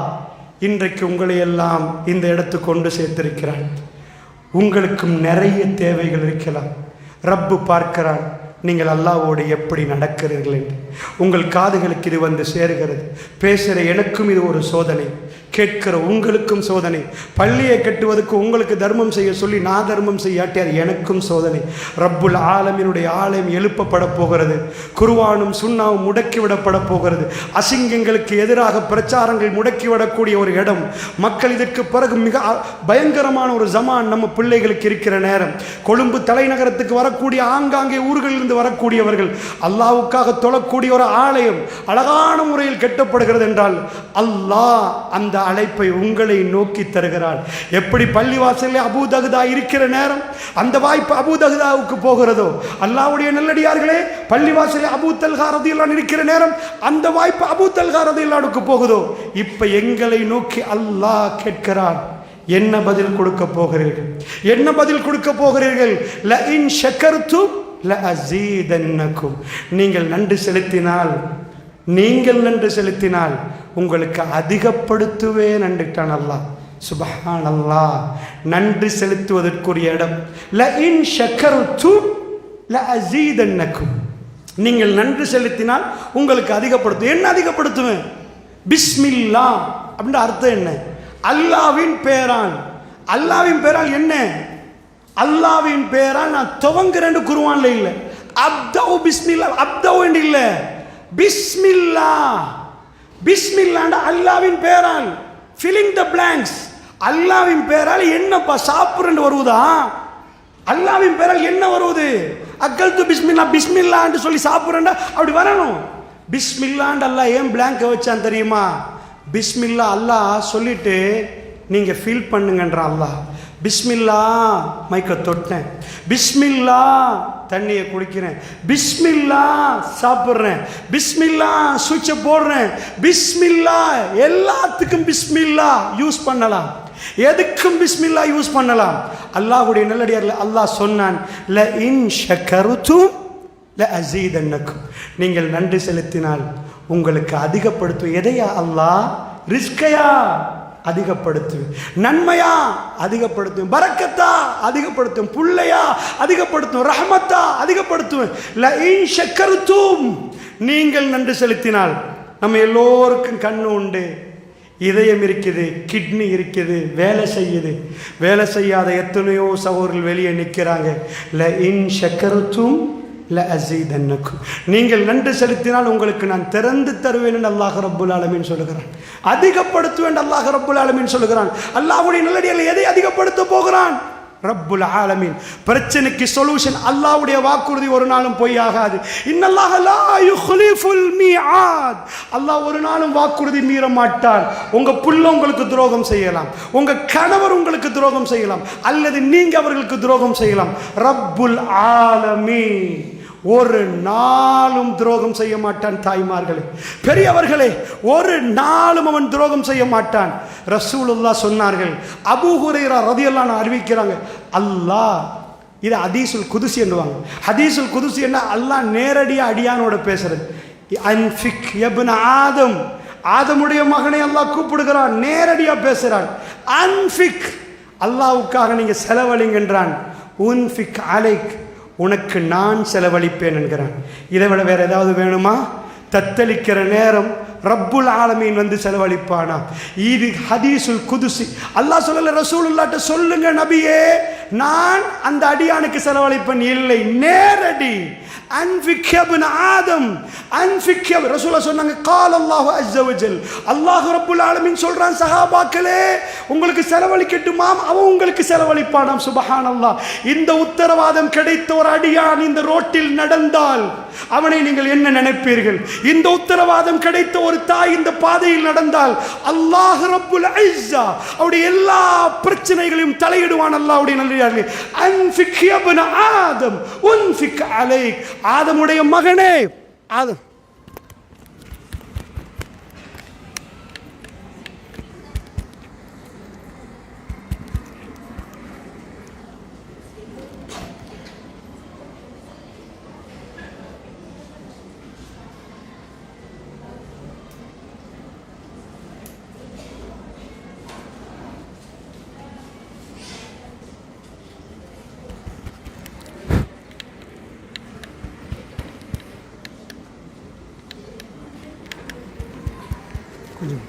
இன்றைக்கு உங்களை எல்லாம் இந்த இடத்துக்கு கொண்டு சேர்த்திருக்கிறார். உங்களுக்கும் நிறைய தேவைகள் இருக்கலாம். ரப்பு பார்க்கிறான் நீங்கள் அல்லாஹ்வோடு எப்படி நடக்கிறீர்கள் என்று. உங்கள் காதுகளுக்கு இது வந்து சேருகிறது. பேசுகிற எனக்கும் இது ஒரு சோதனை, கேட்கிற உங்களுக்கும் சோதனை. பள்ளியை கட்டுவதற்கு உங்களுக்கு தர்மம் செய்ய சொல்லி நான் தர்மம் செய்யாட்டி அது எனக்கும் சோதனை. ரப்புல் ஆலமீனுடைய ஆலயம் எழுப்பப்பட போகிறது. குர்ஆனும் சுன்னாவும் முடக்கிவிடப்பட போகிறது. அசிங்கங்களுக்கு எதிராக பிரச்சாரங்கள் முடக்கிவிடக்கூடிய ஒரு இடம். மக்கள் இதற்கு பிறகு மிக பயங்கரமான ஒரு ஜமான் நம்ம பிள்ளைகளுக்கு இருக்கிற நேரம். கொழும்பு தலைநகரத்துக்கு வரக்கூடிய ஆங்காங்கே ஊர்களிலிருந்து வரக்கூடியவர்கள் அல்லாஹ்வுக்காக தொழக்கூடிய ஒரு ஆலயம் அழகான முறையில் கட்டப்படுகிறது என்றால் அல்லாஹ் அந்த அழைப்பை உங்களை நோக்கி தருகிறார். எப்படி பள்ளிவாசலில் அபூ தஹ்தா இருக்கிற நேரம் அந்த வாய்ப்பு அபூ தஹ்தாவுக்கு போகிறதோ, அல்லாஹ்வுடைய நல்லடியார்களே பள்ளிவாசலில் அபூ தல்ஹா ரலியல்லாஹு அன்ஹு இருக்கிற நேரம் அந்த வாய்ப்பு அபூ தல்ஹா ரலியல்லாஹு அன்ஹுக்கு போகுதோ, இப்ப எங்களை நோக்கி அல்லாஹ் கேட்கிறார். என்ன பதில் கொடுக்க போகிறீர்கள்? என்ன பதில் கொடுக்க போகிறீர்கள்? ல இன் ஷக்கர்தும் ல அஸீதன்னகும். நீங்கள் நன்றி செலுத்தினால் உங்களுக்கு அதிகப்படுத்துவேன் என்றான் அல்லாஹ். சுப்ஹானல்லாஹ். நன்றி செலுத்துவதற்குரிய இடம். ல இன் ஷக்கர்தும் ல அஸீதன்னகும். நீங்கள் நன்றி செலுத்தினால் உங்களுக்கு அதிகப்படுத்தும். என்ன அதிகப்படுத்துவேன்? பிஸ்மில்லாஹ் அப்படின்ற அர்த்தம் என்ன? அல்லாஹ்வின் பேரால். அல்லாஹ்வின் பேரால் என்ன? அல்லாஹ்வின் பேரால் நான் துவங்குறேன். குர்ஆன்ல இல்ல அப்தவு பிஸ்மில்லா, அப்தவு என்று இல்ல, பிஸ்மில்லா. பிஸ்மில்லாண்ட அல்லாஹ்வின் பேரால். Filling the blanks. அல்லாஹ்வின் பேரால் என்னப்பா சாப்பிடுன்னு வருவதா? அல்லாஹ்வின் பேரால் என்ன வருவது? அக்கல்து பிஸ்மில்லா, பிஸ்மில்லான்னு சொல்லி சாப்பிடுறேன்டா அப்படி வரணும். பிஸ்மில்லாண்டு அல்லாஹ் ஏன் பிளாங்கை வச்சான் தெரியுமா? பிஸ்மில்லா அல்லாஹ் சொல்லிட்டு நீங்க ஃபீல் பண்ணுங்கன்றான் அல்லாஹ். பிஸ்மில்லா மைக்க தொட்டேன், பிஸ்மில்லா தண்ணியை குடிக்கிறேன், பிஸ்மில்லா சாப்பிட்றேன், பிஸ்மில்லா சுவிட்சை போடுறேன், பிஸ்மில்லா எல்லாத்துக்கும் பிஸ்மில்லா யூஸ் பண்ணலாம். எதுக்கும் பிஸ்மில்லா யூஸ் பண்ணலாம். அல்லாஹ்வுடைய நல்லடியார்கள் அல்லாஹ் சொன்னான், ல இன் ஷக்கர்தும் ல அஸீதன்னகும். நீங்கள் நன்றி செலுத்தினால் உங்களுக்கு அதிகப்படுத்தும். எதையா அல்லாஹ்? ரிஸ்கையா அதிகப்படுத்தும், நன்மையா அதிகப்படுத்தும், பரக்கத்தா அதிகப்படுத்தும், புள்ளையா அதிகப்படுத்தும், ரஹ்மத்தா அதிகப்படுத்தும். ல இன் ஷக்கர்தும். நீங்கள் நன்றி செலுத்தினால். நம்ம எல்லோருக்கும் கண்ணு உண்டு, இதயம் இருக்குது, கிட்னி இருக்குது, வேலை செய்யுது. வேலை செய்யாத எத்தனையோ சகோதரர்கள் வெளியே நிற்கிறாங்க. ல இன் ஷக்கர்தும் ல அஸீதன்னகும். நீங்கள் நன்றி செலுத்தினால் உங்களுக்கு நான் திறந்து தருவேன் என்று அல்லாஹ் ரப்புல் ஆலமீன் சொல்லுகிறான். அதிகப்படுத்துவேன் அல்லாஹ் ரப்புல் ஆலமீன் சொல்லுகிறான். அல்லாஹ்வுடைய நல்லடியார்கள் எதை அதிகப்படுத்த போகிறான்? ரப்புல் ஆலமீன். பிரச்சனைக்கு சொல்யூஷன். அல்லாஹ்வுடைய வாக்குறுதி ஒரு நாளும் பொய்யாகாது. இன்னல்லாஹ லா யுக்லிஃபுல் மீஆத். அல்லாஹ் ஒரு நாளும் வாக்குறுதி மீற மாட்டான். உங்க புள்ள உங்களுக்கு துரோகம் செய்யலாம், உங்க கணவர் உங்களுக்கு துரோகம் செய்யலாம், அல்லது நீங்க அவர்களுக்கு துரோகம் செய்யலாம். ரப்புல் ஆலமீன் ஒரு நாளும் துரோகம் செய்ய மாட்டான். தாய்மார்களே, பெரியவர்களே, ஒரு நாளும் அவன் துரோகம் செய்ய மாட்டான். ரசூலுல்லாஹ் சொன்னார்கள். அபூ ஹுரைரா ரலியல்லாஹு அன்ஹு அறிவிக்கிறாங்க, அல்லாஹ் இது ஹதீஸுல் குதுஸி என்னுவாங்க. ஹதீஸுல் குதுஸி என்ன? அல்லாஹ் நேரடியாக அடியானோட பேசுறது. அன்ஃபிக் யப்ன ஆதம். ஆதமுடைய மகனை அல்லாஹ் கூப்பிடுகிறான், நேரடியாக பேசுகிறான். அன்ஃபிக், அல்லாஹ்வுக்காக நீங்க செலவழிங்கன்றான். உன்ஃபிக் அலைக், உனக்கு நான் செலவழிப்பேன் என்கிறான். இதை விட வேற ஏதாவது வேணுமா? தத்தளிக்கிற நேரம் ரப்புல் ஆலமீன் வந்து செலவழிப்பானா? இது ஹதீஸுல் குதுஸி. அல்லாஹ் சொல்லல, ரசூலுல்லாஹ்ட்ட சொல்லுங்க நபியே, நான் அந்த அடியானுக்கு செலவழிப்பேன். இல்லை, நேரடி அன்ஃபிக் இப்னு ஆதம், அன்ஃபிக். ரசூலுல்லாஹ் சொன்னாங்க, கால் அல்லாஹு அஸ்ஸ வஜல், அல்லாஹ் ரப்புல் ஆலமீன் சொல்றான், சஹாபாக்களே உங்களுக்கு செலவழிக்கட்டுமாம், அவன் உங்களுக்கு செலவழிப்பானாம். சுப்ஹானல்லாஹ். இந்த உத்தரவாதம் கிடைத்த ஒரு அடியான் இந்த ரோட்டில் நடந்தால் அவனை நீங்கள் என்ன நினைப்பீர்கள்? இந்த உத்தரவாதம் கிடைத்த ஒரு தாய் இந்த பாதையில் நடந்தால் அல்லாஹ் ரப்புல் இஸ்ஸா அவருடைய எல்லா பிரச்சனைகளையும் தலையிடுவான். அல்லாஹ்வுடைய நல்லடியார்களே, அன்ஃபிக் இப்னு ஆதம் உன்ஃபிக் அலைக், ஆதமுடைய மகனே, ஆதம் கொஞ்சம்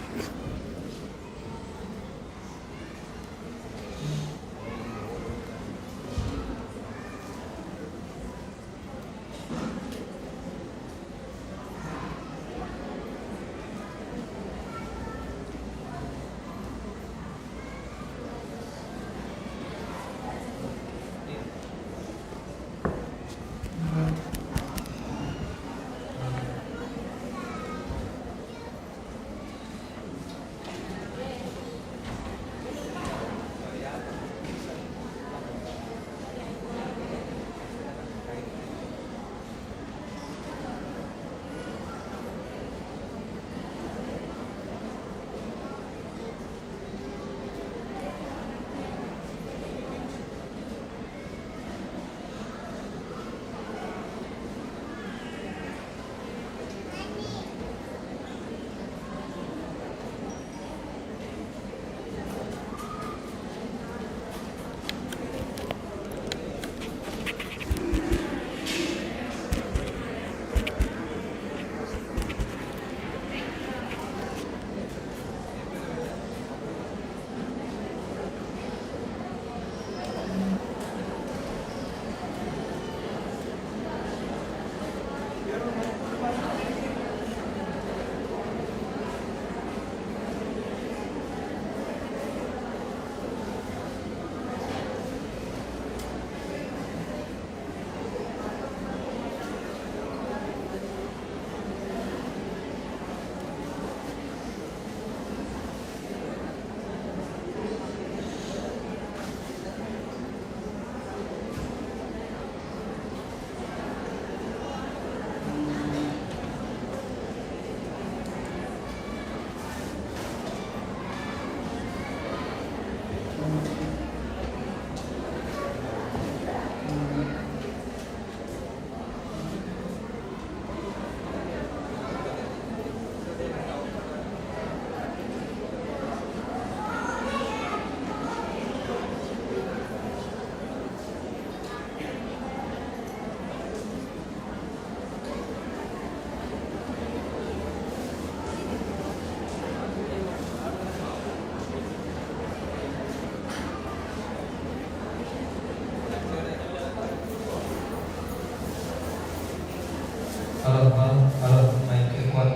Halo, mic-nya kuat.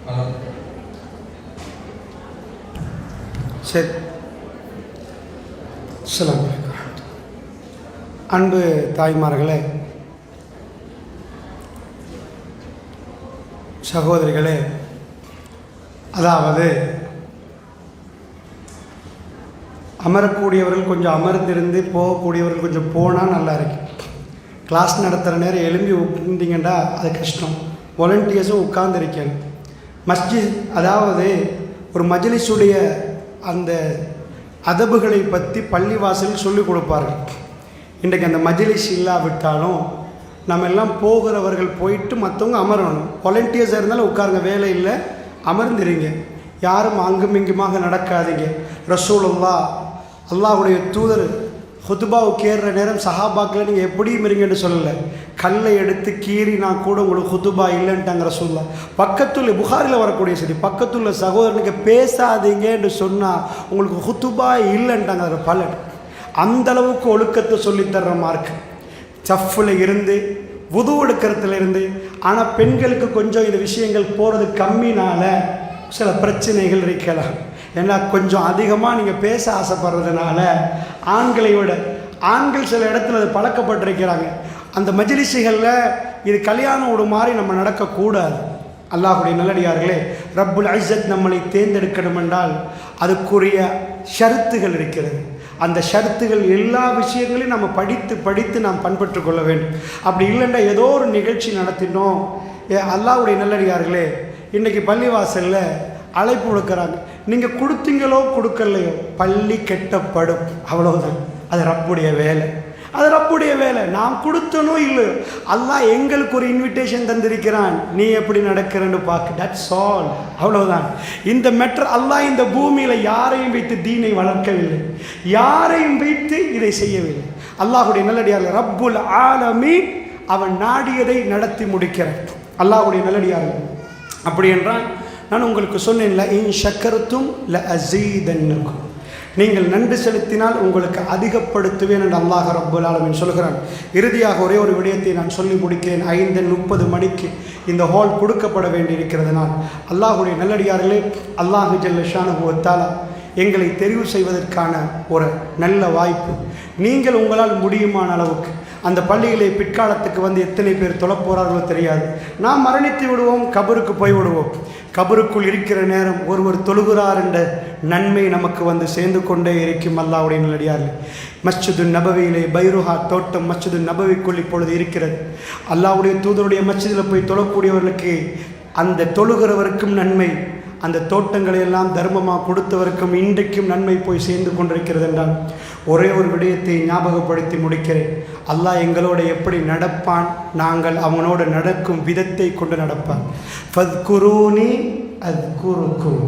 Halo. சரி. அஸ்ஸலாமு அலைக்கும். அன்பு தாய்மார்களே, சகோதரிகளே, அதாவது அமரக்கூடியவர்கள் கொஞ்சம் அமர்ந்திருந்து போகக்கூடியவர்கள் கொஞ்சம் போனால் நல்லா இருக்கு. கிளாஸ் நடத்துகிற நேரம் எழும்பி உட்காந்திங்கன்னா அது கஷ்டம். வாலண்டியர்ஸும் உட்கார்ந்துருக்கேன். மஸ்ஜித், அதாவது ஒரு மஜ்லிஸுடைய அந்த அதபுகளை பற்றி பள்ளிவாசலில் சொல்லிக் கொடுப்பார்கள். இன்றைக்கு அந்த மஜ்லிஸ் இல்லாவிட்டாலும் நம்ம எல்லாம் போகிறவர்கள் போயிட்டு மற்றவங்க அமரணும். வாலண்டியர்ஸாக இருந்தாலும் உட்காருங்க, வேலை இல்லை, அமர்ந்துடுங்க. யாரும் அங்கும் இங்குமாக நடக்காதீங்க. ரசூலுல்லாஹ், அல்லாஹ்வுடைய தூதர் ஹுதுபாவுக்கு ஏறுற நேரம் சஹாபாக்களை நீங்கள் எப்படியும் இருங்கன்னு சொல்லலை, கல்லை எடுத்து கீறினா கூட உங்களுக்கு ஹுதுபா இல்லைன்ட்டாங்கிற சொல்லலாம். பக்கத்துல புகாரில் வரக்கூடிய சரி, பக்கத்துள்ள சகோதரனுக்கு பேசாதீங்கன்னு சொன்னால் உங்களுக்கு ஹுதுபா இல்லைன்ட்டாங்க பலன். அந்தளவுக்கு ஒழுக்கத்தை சொல்லித்தர்ற மார்க் சஃப்பில் இருந்து வுது எடுக்கிறதுல இருந்து. ஆனால் பெண்களுக்கு கொஞ்சம் இந்த விஷயங்கள் போகிறது கம்மினால சில பிரச்சனைகள் இருக்கலாம். ஏன்னா கொஞ்சம் அதிகமாக நீங்கள் பேச ஆசைப்படுறதுனால ஆண்களை விட ஆண்கள் சில இடத்துல அது பழக்கப்பட்டிருக்கிறாங்க. அந்த மஜ்லிஸுகளில் இது கல்யாணம் ஒரு மாதிரி நம்ம நடக்கக்கூடாது. அல்லாஹ்வுடைய நல்லடியார்களே, ரப்புல் இஸ்ஸத் நம்மளை தேர்ந்தெடுக்கணும் என்றால் அதுக்குரிய ஷருத்துகள் இருக்கிறது. அந்த ஷருத்துகள் எல்லா விஷயங்களையும் நம்ம படித்து நாம் பண்பற்று கொள்ள வேண்டும். அப்படி இல்லைன்னா ஏதோ ஒரு நிகழ்ச்சி நடத்தினோம். அல்லாஹ்வுடைய நல்லடியார்களே, இன்றைக்கி பள்ளிவாசலில் அழைப்பு கொடுக்குறாங்க, நீங்கள் கொடுத்தீங்களோ கொடுக்கலையோ பள்ளி கெட்டப்படும், அவ்வளோதான். அது ரப்புடைய வேலை, அது ரப்புடைய வேலை. நாம் கொடுத்தனோ இல்லையோ அல்லாஹ் எங்களுக்கு ஒரு இன்விடேஷன் தந்திருக்கிறான், நீ எப்படி நடக்கிறன்னு பார்க்க, தட்ஸ் ஆல், அவ்வளோதான். இந்த மெட்ரு அல்லாஹ் இந்த பூமியில் யாரையும் வைத்து தீனை வளர்க்கவில்லை, யாரையும் வைத்து இதை செய்யவில்லை. அல்லாஹுடைய நல்லடியார்கள் ரப்புல் ஆலமீன் அவன் நாடியதை நடத்தி முடிக்கிறான். அல்லாஹுடைய நல்லடியார்கள். அப்படி என்றால் நான் உங்களுக்கு சொன்னேன்ல, இன் ஷக்கர்தும் ல அஸீதன்னக்கும், நீங்கள் நன்றி செலுத்தினால் உங்களுக்கு அதிகப்படுத்துவேன் என்று அல்லாஹ் ரப்புல் ஆலமீன் சொல்கிறான். இறுதியாக ஒரே ஒரு விடயத்தை நான் சொல்லி முடிக்கிறேன். 5:30 மணிக்கு இந்த ஹால் கொடுக்கப்பட வேண்டியிருக்கிறதுனால் அல்லாஹுடைய நல்லடியார்களே, அல்லாஹு ஜல்ல ஷானஹு வ தஆலா எங்களை தெரிவு செய்வதற்கான ஒரு நல்ல வாய்ப்பு. நீங்கள் உங்களால் முடியுமான அளவுக்கு அந்த பள்ளிகளை பிற்காலத்துக்கு வந்து எத்தனை பேர் தொழப்போகிறார்களோ தெரியாது. நாம் மரணித்து விடுவோம், கபருக்கு போய் விடுவோம். கபருக்குள் இருக்கிற நேரம் ஒருவர் தொழுகிறார் என்ற நன்மை நமக்கு வந்து சேர்ந்து கொண்டே இருக்கும். அல்லாஹ்வுடைய நல்லடியார்களே, மஸ்ஜிது நபவியிலே பைருஹா தோட்டம் மஸ்ஜிது நபவிக்குள் இப்பொழுது இருக்கிறது. அல்லாஹ்வுடைய தூதருடைய மஸ்ஜிதில் போய் தொழக்கூடியவர்களுக்கு அந்த தொழுகிறவருக்கும் நன்மை, அந்த தோட்டங்களை எல்லாம் தர்மமாக கொடுத்தவருக்கும் இன்றைக்கும் நன்மை போய் சேர்ந்து கொண்டிருக்கிறது என்றால் ஒரே ஒரு விடயத்தை ஞாபகப்படுத்தி முடிக்கிறேன். அல்லாஹ் எங்களோட எப்படி நடப்பான், நாங்கள் அவனோடு நடக்கும் விதத்தை கொண்டு நடப்பான். ஃபத்குரூனி அத்குருக்கும்,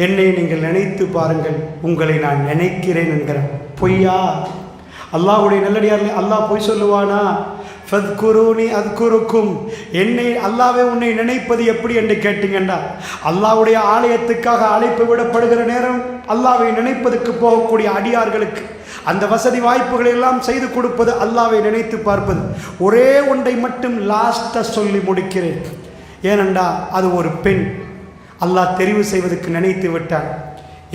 என்னை நீங்கள் நினைத்து பாருங்கள், உங்களை நான் நினைக்கிறேன் என்கிறேன். பொய்யா? அல்லாஹ்வுடைய நல்லடியார்களே, அல்லாஹ் பொய் சொல்லுவானா? ஃபத்குரூனி அத்குருக்கும், என்னை அல்லாஹ்வே உன்னை நினைப்பது எப்படி என்று கேட்டீங்கண்டா, அல்லாஹ்வுடைய ஆலயத்துக்காக அழைப்பு விடப்படுகிற நேரம் அல்லாஹ்வை நினைப்பதற்கு போகக்கூடிய அடியார்களுக்கு அந்த வசதி வாய்ப்புகளை எல்லாம் செய்து கொடுப்பது, அல்லாஹ்வை நினைத்து பார்ப்பது. ஒரே ஒன்றை மட்டும் லாஸ்ட்டாக சொல்லி முடிக்கிறேன். ஏனெண்டா அது ஒரு பெண் அல்லாஹ் தெரிவு செய்வதற்கு நினைத்து விட்டான்.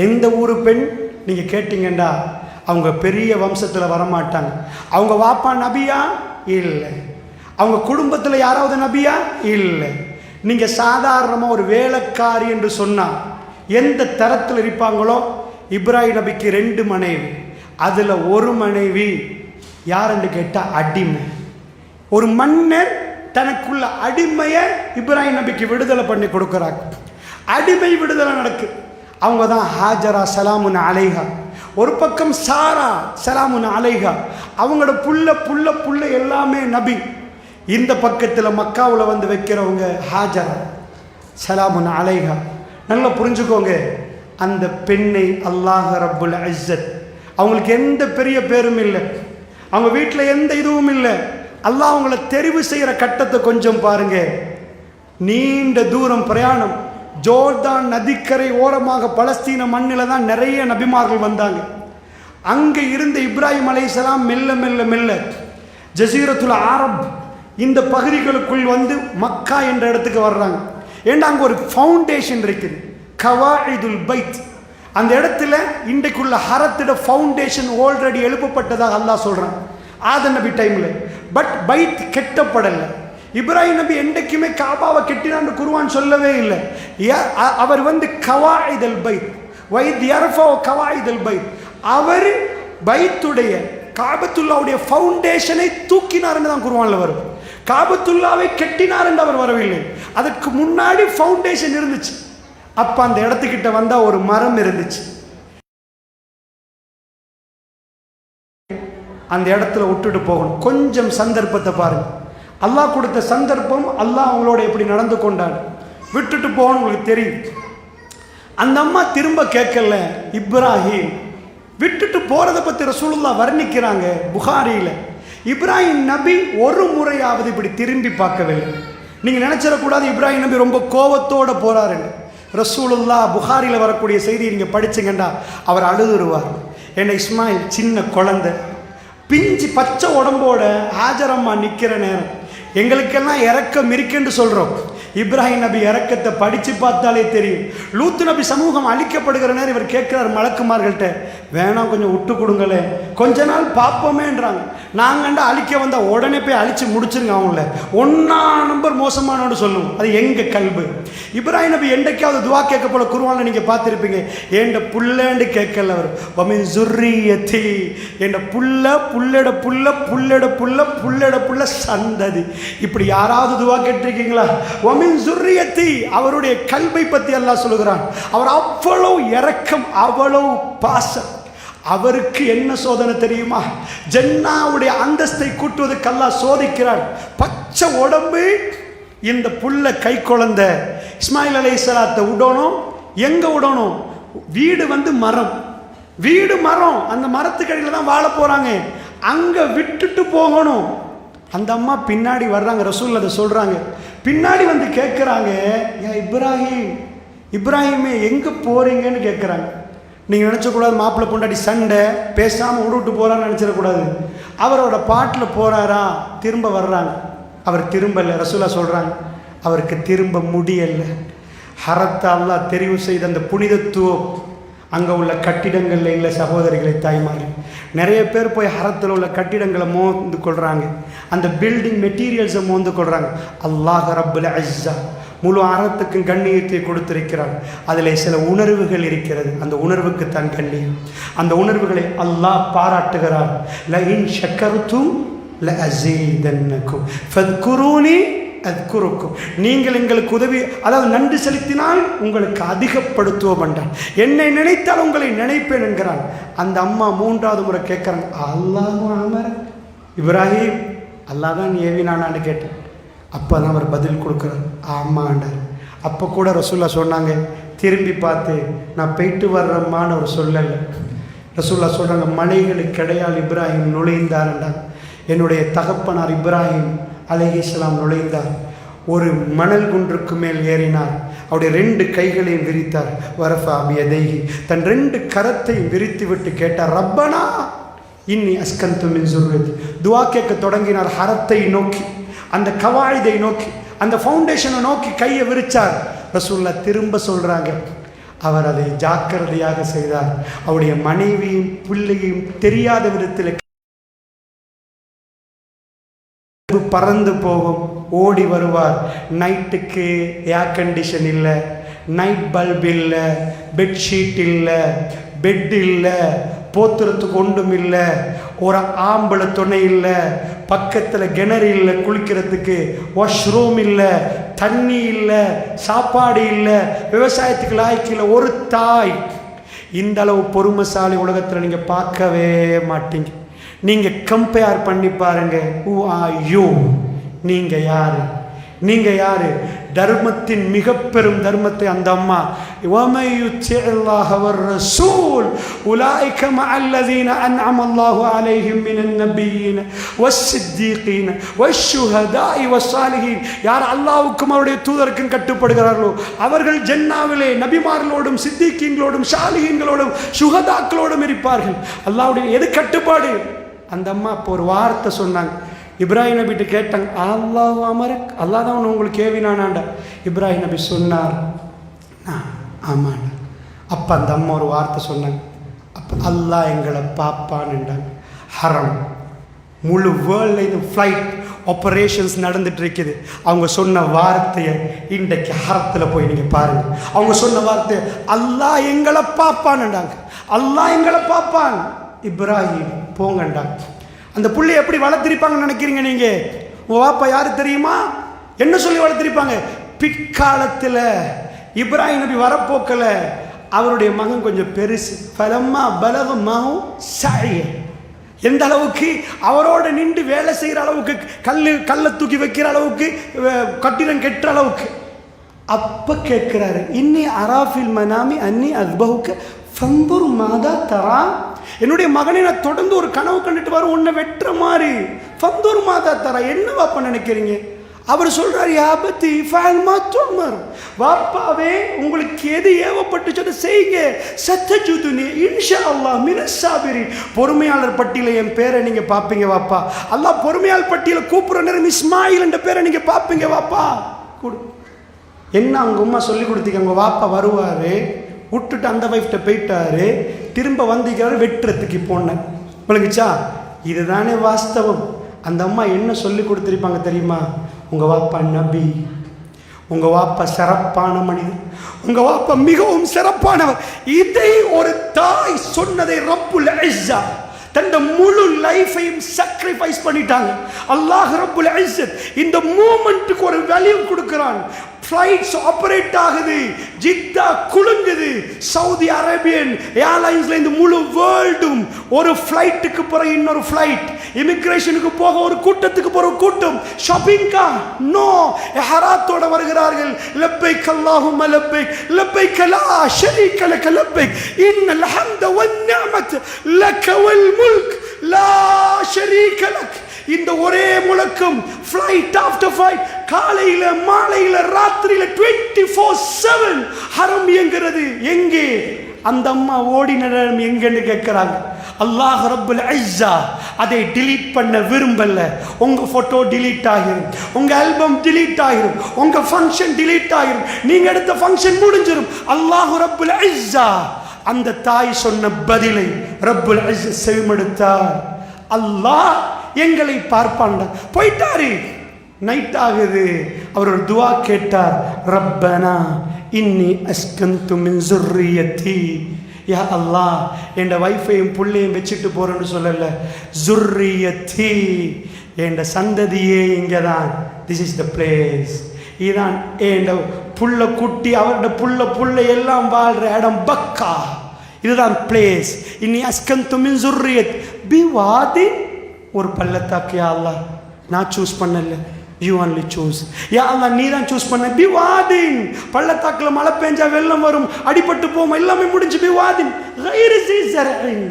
எந்த ஊர் பெண் நீங்கள் கேட்டிங்கண்டா, அவங்க பெரிய வம்சத்தில் வரமாட்டாங்க. அவங்க வாப்பா நபியா? இல்லை. அவங்க குடும்பத்தில் யாராவது நபியா? இல்லை. நீங்கள் சாதாரணமாக ஒரு வேலைக்காரி என்று சொன்னால் எந்த தரத்தில் இருப்பாங்களோ, இப்ராஹிம் நபிக்கு 2 மனைவி, அதில் ஒரு மனைவி யாருன்னு கேட்டால் அடிமை. ஒரு மன்னர் தனக்குள்ள அடிமையை இப்ராஹிம் நபிக்கு விடுதலை பண்ணி கொடுக்குறாங்க. அடிமை விடுதலை நடக்குது. அவங்க தான் ஹாஜரா சலாமுன் அலைஹா. ஒரு பக்கம் சாரா சலாமுன் அலைஹா, அவங்களோட புள்ள எல்லாமே நபி. இந்த பக்கத்தில் மக்காவில் வந்து வைக்கிறவங்க ஹாஜரா சலாமுன் அலைஹா. நல்லா புரிஞ்சுக்கோங்க, அந்த பெண்ணை அல்லாஹ் ரப்புல் இஸ்ஸத், அவங்களுக்கு எந்த பெரிய பேரும் இல்லை, அவங்க வீட்டில் எந்த இதுவும் இல்லை, அல்லாஹ் அவங்கள தெரிவு செய்கிற கட்டத்தை கொஞ்சம் பாருங்க. நீண்ட தூரம் பிரயாணம், ஜோர்தான் நதிக்கரை ஓரமாக பலஸ்தீன மண்ணில் தான் நிறைய நபிமார்கள் வந்தாங்க. அங்கே இருந்த இப்ராஹிம் அலைஹிஸ்ஸலாம் மெல்ல மெல்ல மெல்ல ஜசீரத்துல் அரப் இந்த பகுதிகளுக்குள் வந்து மக்கா என்ற இடத்துக்கு வர்றாங்க. ஏன்னா அங்கே ஒரு ஃபவுண்டேஷன் இருக்குது, கவாயிதுல் பைத். அந்த இடத்துல இன்றைக்குள்ள ஹரத்திட ஃபவுண்டேஷன் ஆல்ரெடி எழுப்பப்பட்டதாக அல்லாஹ் சொல்கிறான் ஆதம் நபி டைமில். பட் பைத் கெட்டப்படலை. இப்ராஹிம் நபி என்றைக்குமே காபாவை கெட்டினான்னு குர்ஆன் சொல்லவே இல்லை. அவர் வந்து கவாயிதல் பைத் வைத் யர்ஃபா கவாயிதல் பைத், அவர் பைத்துடைய காபத்துல்லாவுடைய ஃபவுண்டேஷனை தூக்கினார்னு தான் குர்ஆனில் வரும். காபத்துல்லாவை கெட்டினார் என்று அவர் வரவில்லை, அதற்கு முன்னாடி ஃபவுண்டேஷன் இருந்துச்சு. அப்போ அந்த இடத்துக்கிட்ட வந்தால் ஒரு மரம் இருந்துச்சு. அந்த இடத்துல விட்டுட்டு போகணும். கொஞ்சம் சந்தர்ப்பத்தை பாருங்க. அல்லாஹ் கொடுத்த சந்தர்ப்பம், அல்லாஹ் அவங்களோட எப்படி நடந்து கொண்டான். விட்டுட்டு போகணும் உங்களுக்கு தெரியும். அந்த அம்மா திரும்ப கேட்கல, இப்ராஹிம் விட்டுட்டு போகிறத பற்றி ரசூலுல்லாஹ் வர்ணிக்கிறாங்க புகாரியில். இப்ராஹிம் நபி ஒரு முறையாவது இப்படி திரும்பி பார்க்கவில்லை. நீங்கள் நினச்சிடக்கூடாது இப்ராஹிம் நபி ரொம்ப கோபத்தோடு போகிறாருன்னு. ரசூலுல்லாஹ் புகாரியில் வரக்கூடிய செய்தியை நீங்கள் படிச்சுங்கண்டா அவர் அழுதுருவார். என்ன இஸ்மாயில் சின்ன குழந்தை, பிஞ்சு பச்சை உடம்போட ஹாஜரம்மா நிற்கிற நேரம் எங்களுக்கெல்லாம் இறக்கம் இருக்குன்னு சொல்கிறோம். இப்ராஹிம் நபி இறக்கத்தை படித்து பார்த்தாலே தெரியும். லூத்து நபி சமூகம் அழிக்கப்படுகிற நேரம் இவர் கேட்குறார் மலக்குமார்கள்ட்ட, வேணாம் கொஞ்சம் விட்டு கொடுங்களே, கொஞ்ச நாள் பார்ப்போமேன்றாங்க. நாங்கண்டா அழிக்க வந்தால் உடனே போய் அழித்து முடிச்சுருங்க அவங்கள, ஒன்றா நம்பர் மோசமானோன்னு சொல்லுவோம். அது எங்கள் கல்பு. இப்ராஹிம் நபி என்றைக்காவது துவா கேட்க போல குர்ஆன்ல நீங்கள் பார்த்துருப்பீங்க. ஏண்ட புள்ளேண்டு கேட்கல அவர், வமின் ஜுர்ரியத்தி, என்ற புள்ள புள்ளட புள்ள புள்ளட புள்ள புள்ளட புள்ள சந்ததி. இப்படி யாராவது துவா கேட்டிருக்கீங்களா? வமின் ஜுர்ரியத்தி, அவருடைய கல்பை பற்றி அல்லாஹ் சொல்லுகிறான். அவர் அவ்வளவு இரக்கம், அவ்வளவு பாசம். அவருக்கு என்ன சோதனை தெரியுமா? ஜன்னாவுடைய அந்தஸ்தை கூட்டுவதற்கு அல்லாஹ் சோதிக்கிறான். பச்சை உடம்பு, இந்த புள்ள கை குழந்தை இஸ்மாயில் அலைஹிஸ்ஸலாத்தை விடணும். எங்க விடணும்? வீடு மரம், வீடு மரம், அந்த மரத்துக்கு அடியில் தான் வாழ போறாங்க. அங்க விட்டுட்டு போகணும். அந்த அம்மா பின்னாடி வர்றாங்க, ரசூல் அதை சொல்றாங்க. பின்னாடி வந்து கேட்குறாங்க, இப்ராஹிம் இப்ராஹிமே எங்கே போறீங்கன்னு கேட்குறாங்க. நீங்கள் நினச்சக்கூடாது மாப்பிள்ளை பொண்டாட்டி சண்டை பேசாமல் விட்டு போகிறான்னு நினச்சிடக்கூடாது. அவரோட பாட்டில் போகிறாரா, திரும்ப வர்றாங்க. அவர் திரும்பலை. ரசூலா சொல்கிறாங்க அவருக்கு திரும்ப முடியலை. ஹரத்தா அல்லாஹ் தெரிவு செய்த அந்த புனிதத்துவம் அங்கே உள்ள கட்டிடங்களில் இல்லை. சகோதரிகளை, தாய்மார்கள், நிறைய பேர் போய் ஹரத்தில் உள்ள கட்டிடங்களை மோந்து கொள்கிறாங்க, அந்த பில்டிங் மெட்டீரியல்ஸை மோந்து கொள்கிறாங்க. அல்லாஹ் ரப்புல் இஸ்ஸா முழு அறத்துக்கும் கண்ணியத்தை கொடுத்திருக்கிறார். அதில் சில உணர்வுகள் இருக்கிறது, அந்த உணர்வுக்கு தான் கண்ணியம். அந்த உணர்வுகளை அல்லாஹ் பாராட்டுகிறார். லஇன் ஷக்கர்தும் லஅஸீதன்னகும் ஃபத்குரூனி அத்குருக்கும். நீங்கள் எங்களுக்கு உதவி, அதாவது நன்றி செலுத்தினால் உங்களுக்கு அதிகப்படுத்துவோம் என்றான். என்னை நினைத்தால் உங்களை நினைப்பேன் என்கிறான். அந்த அம்மா மூன்றாவது முறை கேட்குறாங்க, அல்லாஹு அமர இப்ராஹிம், அல்லாஹ் தான் ஏவினானான்னு கேட்டேன். அப்போ தான் அவர் பதில் கொடுக்குறார், ஆமாண்டார். அப்போ கூட ரசூல்லா சொன்னாங்க, திரும்பி பார்த்து நான் போயிட்டு வர்றம்மான்னு அவர் சொல்லலை. ரசூல்லா சொல்கிறாங்க, மலைகளுக்கு இடையால் இப்ராஹிம் நுழைந்தார்ன்றாங்க. என்னுடைய தகப்பனார் இப்ராஹிம் அலைஹிஸ்ஸலாம் நுழைந்தார். ஒரு மணல் குன்றுக்கு மேல் ஏறினார். அவருடைய 2 கைகளையும் விரித்தார். வரஃபா பியதைஹி, தன் 2 கரத்தையும் விரித்து விட்டு கேட்டார், ரப்பனா இன்னி அஸ்கன்து மின் ஸுர்ரியத்தி. துஆ கேட்க தொடங்கினார். ஹரத்தை நோக்கி, அந்த கவாயிதை நோக்கி, அந்த ஃபவுண்டேஷனை நோக்கி கையை விரிச்சார். ரசூல்லா திரும்ப சொல்கிறாங்க, அவர் அதை ஜாக்கிரதையாக செய்தார். அவருடைய மனைவியும் பிள்ளையும் தெரியாத விதத்தில் பறந்து போகும், ஓடி வருவார். நைட்டுக்கு ஏர் கண்டிஷன் இல்லை, நைட் பல்ப் இல்லை, பெட்ஷீட் இல்லை, பெட் இல்லை, போத்துறதுக்கு ஒன்றும் இல்லை, ஒரு ஆம்பளை துணை இல்லை, பக்கத்தில் கிணறு இல்லை, குளிக்கிறதுக்கு வாஷ்ரூம் இல்லை, தண்ணி இல்லை, சாப்பாடு இல்லை, விவசாயத்துக்கு லாய்க்கு இல்லை, ஒரு தாய். இந்த அளவு பொறுமைசாலி உலகத்தில் நீங்கள் பார்க்கவே மாட்டீங்க. நீங்கள் கம்பேர் பண்ணி பாருங்க. Who are you? நீங்கள் யாரு? நீங்கள் யாரு? தர்மத்தின் மிக பெரும் தர்மத்தை அந்த அம்மா, وَمَن يُطِعِ اللَّهَ وَالرَّسُولَ أُولَٰئِكَ مَعَ الَّذِينَ أَنْعَمَ اللَّهُ عَلَيْهِم مِّنَ النَّبِيِّينَ وَالصِّدِّيقِينَ وَالشُّهَدَاءِ وَالصَّالِحِينَ. யார் அல்லாஹ்வுக்கும் அவருடைய தூதருக்கும் கட்டுப்படுகிறார்களோ அவர்கள் ஜன்னாவிலே நபிமார்களோடும் சித்திகீன்களோடும் சாலிஹீன்களோடும் சுஹதாக்களோடும் இருப்பார்கள். அல்லாஹ்வுடைய எது கட்டுப்பாடு? அந்த அம்மா இப்போ ஒரு வார்த்தை சொன்னாங்க. இப்ராஹிம் நபிட்டு கேட்டாங்க, அல்லாஹ் அமரக், அல்லாஹ் தான் உங்களுக்கு ஏவினானாண்டா. இப்ராஹிம் நபி சொன்னார், ஆமாண்டா. அப்போ அந்த அம்மா ஒரு வார்த்தை சொன்னாங்க, அப்போ அல்லாஹ் எங்களை பாப்பான்னுண்டாங்க. ஹரம் முழு வேர்ல்ட்லேயும் ஃப்ளைட் ஆப்ரேஷன்ஸ் நடந்துட்டு இருக்குது. அவங்க சொன்ன வார்த்தையை இன்றைக்கு ஹரத்தில் போய் நீங்கள் பாருங்கள். அவங்க சொன்ன வார்த்தை, அல்லாஹ் எங்களை பாப்பான்னுண்டாங்க. அல்லாஹ் எங்களை பாப்பான். இப்ராஹிம் போங்கண்டாங்க. அந்த புள்ளை எப்படி வளர்த்திருப்பாங்கன்னு நினைக்கிறீங்க நீங்கள்? உங்கள் வாப்பா யாரு தெரியுமா? என்ன சொல்லி வளர்த்திருப்பாங்க? பிற்காலத்தில் இப்ராஹிம் நபி வரப்போக்கல அவருடைய மகன் கொஞ்சம் பெருசு. பலம்மா பலக மகம் சாய, எந்த அளவுக்கு அவரோட நின்று வேலை செய்கிற அளவுக்கு, கல்லை தூக்கி வைக்கிற அளவுக்கு, கட்டிடம் கெட்டுற அளவுக்கு. அப்போ கேட்குறாரு, இன்னி அராஃபில் மனாமி அன்னி அத்பஹுக்க ஃபந்துர் மாதா தரா. என்னுடைய மகனை நான் தொடர்ந்து ஒரு கனவு கண்டுட்டு வர உன்னை வெட்டுற மாதிரி ஃபந்தூர் மாதா தரா, என்ன வாப்பா நினைக்கிறீங்க? அவர் சொல்றாரு, யாபத்தி ஃபால்மா துமர், வாப்பாவே உங்களுக்கு எது ஏவப்பட்டுச்சோ செய்யுங்க, சத்தஜுதுனி இன்ஷா அல்லாஹ் மினஸ் சாபிரின். பொறுமையாளர் பட்டியல என் பேரை நீங்க பாப்பீங்க வாப்பா. அல்லாஹ் பொறுமையாளர் பட்டியல கூப்பிடுற நேரம் இஸ்மாயில் என்ற பேரை நீங்க பாப்பீங்க வாப்பா. என்ன அவங்க அம்மா சொல்லி கொடுத்தீங்க? அவங்க வாப்பா வருவாரு, விட்டுட்டு அந்த வைஃப்ட்ட போயிட்டாரு, திரும்ப வந்திக்கிறாரு வெட்டுறதுக்கு போனேன். விளங்குச்சா? இதுதானே வாஸ்தவம். அந்த அம்மா என்ன சொல்லி கொடுத்துருப்பாங்க தெரியுமா? உங்கள் வாப்பா நபி, உங்கள் வாப்பா சிறப்பான மனிதன், உங்கள் வாப்பா மிகவும் சிறப்பானவர். இதை ஒரு தாய் சொன்னதை ரப்புல் இஸ்ஸா தன் முழு லைஃபையும் சாக்ரிஃபைஸ் பண்ணிட்டாங்க. அல்லாஹ் ரப்புல் இஸ்ஸத் இந்த மூமெண்ட்டுக்கு ஒரு வேல்யூ கொடுக்கிறான். ஃப்ளைட்ஸ் ஆப்ரேட் ஆகுது, ஜித்தா குலுங்குது, சவுதி அரேபியன் ஏர்லைன்ஸ்ல இந்த முழு வேர்ல்டும் ஒரு ஃப்ளைட்டுக்கு போற இன்னொரு ஃப்ளைட், இமிகிரேஷனுக்கு போக ஒரு கூட்டத்துக்கு போற கூட்டம், ஷாப்பிங்கா நோ இஹ்ராத்தோட வருகிறார்கள். லப்பைக் அல்லாஹும்ம லப்பைக் லப்பைக் லா ஷரீக லக லப்பைக் இன்னல் ஹம்த வன் நிஅமத் லக வல் முல்க் லா ஷரீக லக். இந்த ஒரே முழக்கம், ஃப்ளைட் ஆஃப்டர் ஃப்ளைட், காலையில மாலையில ராத்திரியில 24/7 ஹரம் இயங்குறது. எங்கே? அந்த அம்மா ஓடின நேரம் எங்கன்னு கேட்கிறாங்க. அல்லாஹ் ரப்புல் இஸ்ஸா அதை டிலீட் பண்ண விரும்பல. உங்க போட்டோ டிலீட் ஆகிரும், உங்க ஆல்பம் டிலீட் ஆகிரும், உங்க ஃபங்க்ஷன் டிலீட் ஆகிரும், நீங்க எடுத்த ஃபங்க்ஷன் முடிஞ்சிரும். அல்லாஹ் ரப்புல் இஸ்ஸா அந்த தாய் சொன்ன பதிலை ரப்புல் இஸ்ஸா செவிமடுத்தார். அல்லாஹ் எங்களை பார்ப்பான்டா. போயிட்டாரு, நைட் ஆகுது. அவர் ஒரு துவா கேட்டார், ரப்பனா இன்னி அஸ்கந்து மின் ஸுர்ரியத்தி, யா அல்லாஹ் என் வைஃபையும் புள்ளையும் வச்சுட்டு போறேன்னு சொல்லல, ஸுர்ரியத்தி என் சந்ததியே இங்கே தான், திஸ் இஸ் த பிளேஸ், இதுதான் என் புள்ள குட்டி அவரோட புள்ள எல்லாம் வாழ்ற இடம், பக்கா இதுதான் பிளேஸ். இன்னி அஸ்கந்து மின் ஸுர்ரியத் பிவாதி, ஒரு பள்ளத்தாக்கு. யா அல்லாஹ் நான் சூஸ் பண்ணல, யூ ஒன்லி சூஸ். யா அல்லாஹ் நீ தான் சூஸ் பண்ண. பிவாதின், பள்ளத்தாக்குல மழை பெஞ்சா வெள்ளம் வரும், அடிபட்டு போகும், எல்லாமே முடிஞ்சு. பிவாதின் கைரி ஸரஇன்,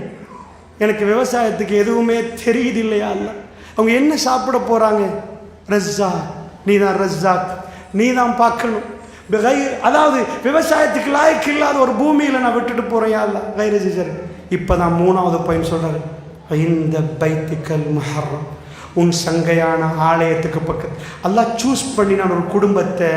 எனக்கு விவசாயத்துக்கு எதுவுமே தெரியுது இல்லையா அல்லாஹ். அவங்க என்ன சாப்பிட போறாங்க? ரஸ்ஸாக், நீ தான் ரஸ்ஸாக், நீ தான் பார்க்கணும். அதாவது விவசாயத்துக்கு லாய்க்கு இல்லாத ஒரு பூமியில நான் விட்டுட்டு போறேன் யா அல்லாஹ். கைரி ஸரஇன். இப்பதான் 3வது பாயிண்ட் சொல்றாரு, இந்த பைத்துக்கல் முஹர்ரம், உன் சங்கையான ஆலயத்துக்கு பக்கத்து. அல்லாஹ் சூஸ் பண்ணி நான் ஒரு குடும்பத்தை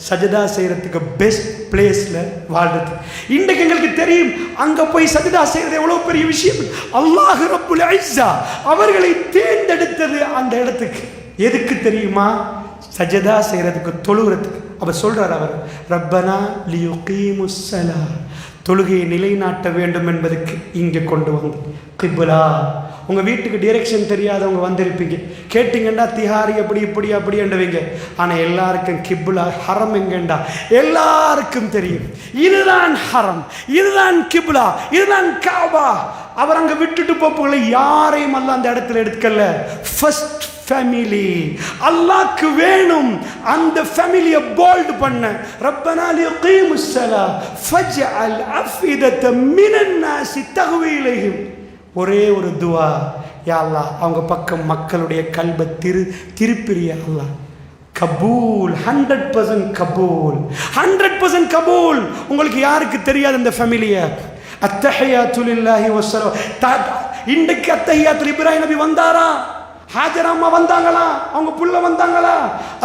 சஜதா செய்யறதுக்கு பெஸ்ட் பிளேஸ்ல வாழ்றது. இன்றைக்கு எங்களுக்கு தெரியும் அங்க போய் சஜதா செய்யறது எவ்வளவு பெரிய விஷயம். அல்லாஹ் ரப்புல் இஸ்ஸா அவர்களை தேர்ந்தெடுத்தது அந்த இடத்துக்கு. எதுக்கு தெரியுமா? சஜதா செய்யறதுக்கு, தொழுகிறதுக்கு. அவர் சொல்றார், அவர் ரப்பனா லியுகீமுஸ் ஸலா, தொழுகையை நிலைநாட்ட வேண்டும் என்பதுக்கு இங்கே கொண்டு வந்து. கிப்லா, உங்கள் வீட்டுக்கு டிரெக்ஷன் தெரியாதவங்க வந்திருப்பீங்க, கேட்டிங்கண்டா திஹாரி அப்படி இப்படி அப்படி என்றவங்க. ஆனால் எல்லாருக்கும் கிப்லா ஹரம் எங்கண்டா எல்லாருக்கும் தெரியும். இதுதான் ஹரம், இதுதான் கிப்லா, இதுதான் காபா. அவர் அங்கே விட்டுட்டு போப்பவங்களை யாரையும் அல்ல அந்த இடத்துல எடுக்கல. ஃபர்ஸ்ட் ஃபேமிலி அல்லாஹ்க்கு வேணும். அந்த ஃபேமிலியை போல்ட் பண்ண, ரப்பனா லியுகீமுஸ் ஸலா ஃபஜ்அல் அஃபிதத மினன் நாஸி தஹ்வி இலைஹிம். ஒரே ஒரு துவா, யா அல்லாஹ் அவங்க பக்கம் மக்களுடைய கல்பை திருப்பிரியா அல்லாஹ். கபூல், 100% கபூல், 100% கபூல். உங்களுக்கு யாருக்கு தெரியாது இந்த ஃபேமிலியை? அத்தஹியாத்து லில்லாஹி வஸ்ஸலாம். இன்றைக்கு அத்தஹியாத்துல் இப்ராஹிம் நபி வந்தாரா? ஹாஜரா அம்மா வந்தாங்களா? அவங்க புள்ள வந்தாங்களா?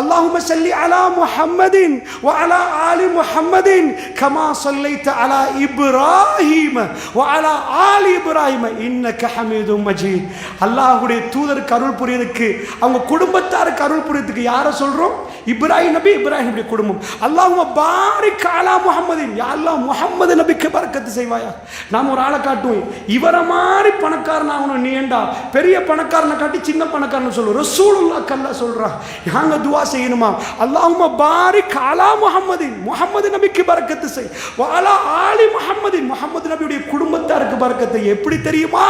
அல்லாஹும்ம ஸல்லி அலா முஹம்மதின் வ அலா ஆலி முஹம்மதின் கமா ஸல்லைத அலா இப்ராஹீம் வ அலா ஆலி இப்ராஹீம் இன்னக ஹமீதும் மஜீத். அல்லாஹ்வுடைய தூதருக்கு அருள் புரியதுக்கு, அவங்க குடும்பத்தாருக்கு அருள் புரியதுக்கு யாரை சொல்றோம்? இப்ராஹிம் நபி, இப்ராஹிம் நபி குடும்பம். அல்லாஹும்ம பாரிக் அலா முஹம்மதின், யா அல்லாஹ் முஹம்மது நபிக்கு பரக்கத்து செய்வாயா. நாம் ஒரு ஆளை காட்டுவோம், இவரை மாதிரி பணக்காரன் ஆகணும் நீ ஏண்டா, பெரிய பணக்காரனை காட்டி சின்ன பணக்காரன் சொல்லுவோம். ரசூலுல்லாஹ் அல்லாஹ் சொல்றான், நாங்க துஆ செய்யணுமா? அல்லாஹும்ம பாரிக் அலா முஹம்மதின், முஹம்மது நபிக்கு பரக்கத்து செய். வ அலா ஆலி முஹம்மதின், முஹம்மது நபியுடைய குடும்பத்தாருக்கு பரக்கத்து. எப்படி தெரியுமா?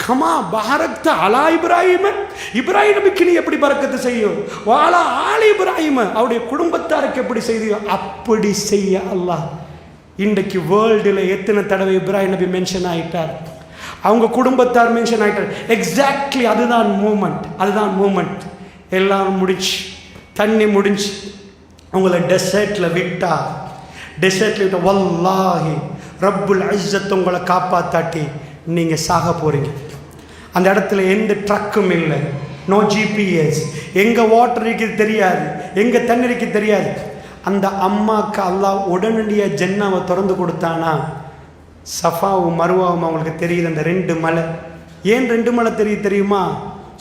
கமா பாரக்த அலா இப்ராஹிம், இப்ராஹிம் நபிக்கு நீ எப்படி பரக்கத்து செய்யும்? வ அலா ஆலி இப்ராஹிம், அவருடைய குடும்பத்தாருக்கு எப்படி செய்தியோ அப்படி செய்ய அல்லாஹ். இன்றைக்கு வேர்ல்டுல எத்தனை தடவை இப்ராஹிம் நபி மென்ஷன் ஆயிட்டார்? அவங்க குடும்பத்தார் மென்ஷன் ஆகிட்டார். எக்ஸாக்ட்லி அதுதான் மூமெண்ட். எல்லாம் முடிஞ்சு, தண்ணி முடிஞ்சு, அவங்கள டெசர்ட்டில் விட்டா வல்லாஹி ரப்புல் இஸ்ஸத் உங்களை காப்பாத்தாட்டி நீங்கள் சாக போகிறீங்க. அந்த இடத்துல எந்த ட்ரக்கும் இல்லை, நோ ஜிபிஎஸ், எங்கே வாட்டர் இருக்குது தெரியாது, எங்கே தண்ணி இருக்குது தெரியாது. அந்த அம்மாவுக்கு அல்லாஹ் உடனடியாக ஜன்னாவை திறந்து கொடுத்தானா, சஃபாவும் மருவாவும் அவங்களுக்கு தெரியுது. அந்த 2 மலை, ஏன் 2 மலை தெரியுமா?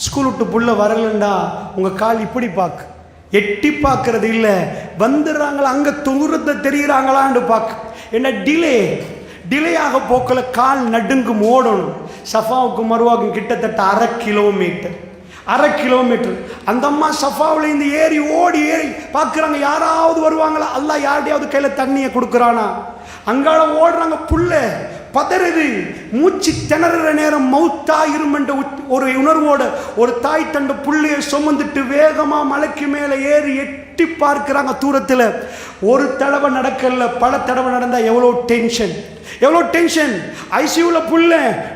ஸ்கூல் விட்டு புள்ள வரலண்டா உங்கள் கால் இப்படி பார்க்கு, எட்டி பார்க்கறது இல்லை, வந்துடுறாங்களா அங்கே தூரத்தை தெரிகிறாங்களான்னு பார்க்க. என்ன டிலே ஆக போக்கில் கால் நடுங்கும், ஓடணும். சஃபாவுக்கும் மருவாவுக்கும் கிட்டத்தட்ட 1/2 கிலோமீட்டர். அந்த அம்மா சஃபாவில் இருந்து ஓடி பார்க்குறாங்க, யாராவது வருவாங்களா, அல்லாஹ் யார்டையாவது கையில் தண்ணியை கொடுக்குறானா. அங்கால ஓடுறாங்க, புள்ள பதறுது, மூச்சு திணற நேரம், மௌத்தா இருமன்ற ஒரு உணர்வோட ஒரு தாய் தண்ட புள்ளையை சுமந்துட்டு வேகமாக மலைக்கு மேலே எட்டி பார்க்குறாங்க தூரத்தில். ஒரு தடவை நடக்கல, பல தடவை நடந்தால் எவ்வளோ டென்ஷன். ஐசியூவில் புள்ள,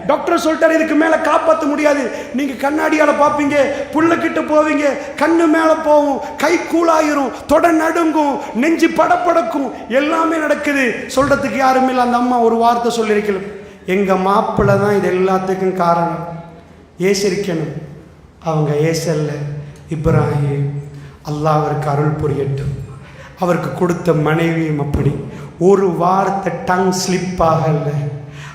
டாக்டர் சொல்லிட்டார் இதுக்கு மேலே காப்பாற்ற முடியாது. நீங்கள் கண்ணாடியால் பார்ப்பீங்க, புள்ளக்கிட்ட போவீங்க, கண்ணு மேலே போகும், கை கூழாயிரும், தொட நடுங்கும், நெஞ்சு படப்படக்கும், எல்லாமே நடக்குது. சொல்கிறதுக்கு யாருமே இல்லை. அந்த அம்மா ஒரு வார்த்தை சொல்லியிருக்கல, எங்கள் மாப்பிள்ளை தான் இது எல்லாத்துக்கும் காரணம், ஏசிருக்கணும். அவங்க ஏசல்ல, இப்ராஹிம், அல்லாஹ் அவருக்கு அருள் புரியட்டும். அவருக்கு கொடுத்த மனைவியும் அப்படி. ஒரு வார்த்தை டங் ஸ்லிப் ஆகலை.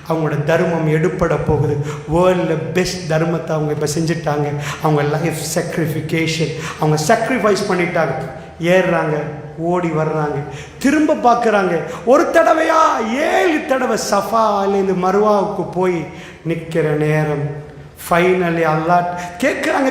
அவங்களோட தர்மம் எடுப்பட போகுது. வேர்ல்டில் பெஸ்ட் தர்மத்தை அவங்க இப்போ செஞ்சுட்டாங்க. அவங்க லைஃப் சாக்ரிஃபிகேஷன், அவங்க சாக்ரிஃபைஸ் பண்ணிட்டாங்க. ஏறுறாங்க, ஓடி வர்றாங்க, திரும்ப பார்க்குறாங்க. ஒரு தடவையா 7 தடவை சஃபாலேருந்து மருவாவுக்கு போய் நிற்கிற நேரம் ஃபைனலி அல்லாஹ் கேட்குறாங்க,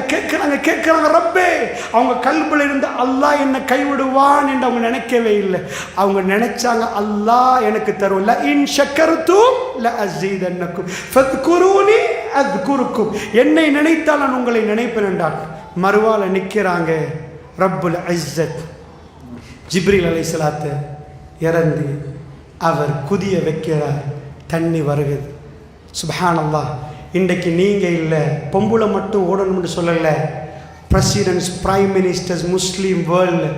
ரப்பே. அவங்க கல்பில் இருந்து அல்லாஹ் என்னை கைவிடுவான் என்று அவங்க நினைக்கவே இல்லை. அவங்க நினைச்சாங்க, அல்லாஹ் எனக்கு தரும், ல இன் ஷக்கர்தும் ல அஸீதன்னக்கும் ஃபத்குரூனி அத்குருக்கும், என்னை நினைத்தால் நான் உங்களை நினைப்பேன் என்றார். மறுவால நிற்கிறாங்க. ரப்புல் இஸ்ஸத் ஜிப்ரீல் அலைஹிஸ்ஸலாத்தை இறந்து அவர் குதிய வைக்கிறார். தண்ணி வருகுது. சுப்ஹானல்லாஹ். இன்றைக்கு நீங்கள் இல்லை, பொம்புளை மட்டும் ஓடணும்னு சொல்லலை. பிரசிடென்ட்ஸ், பிரைம் மினிஸ்டர்ஸ், முஸ்லீம் வேர்ல்டு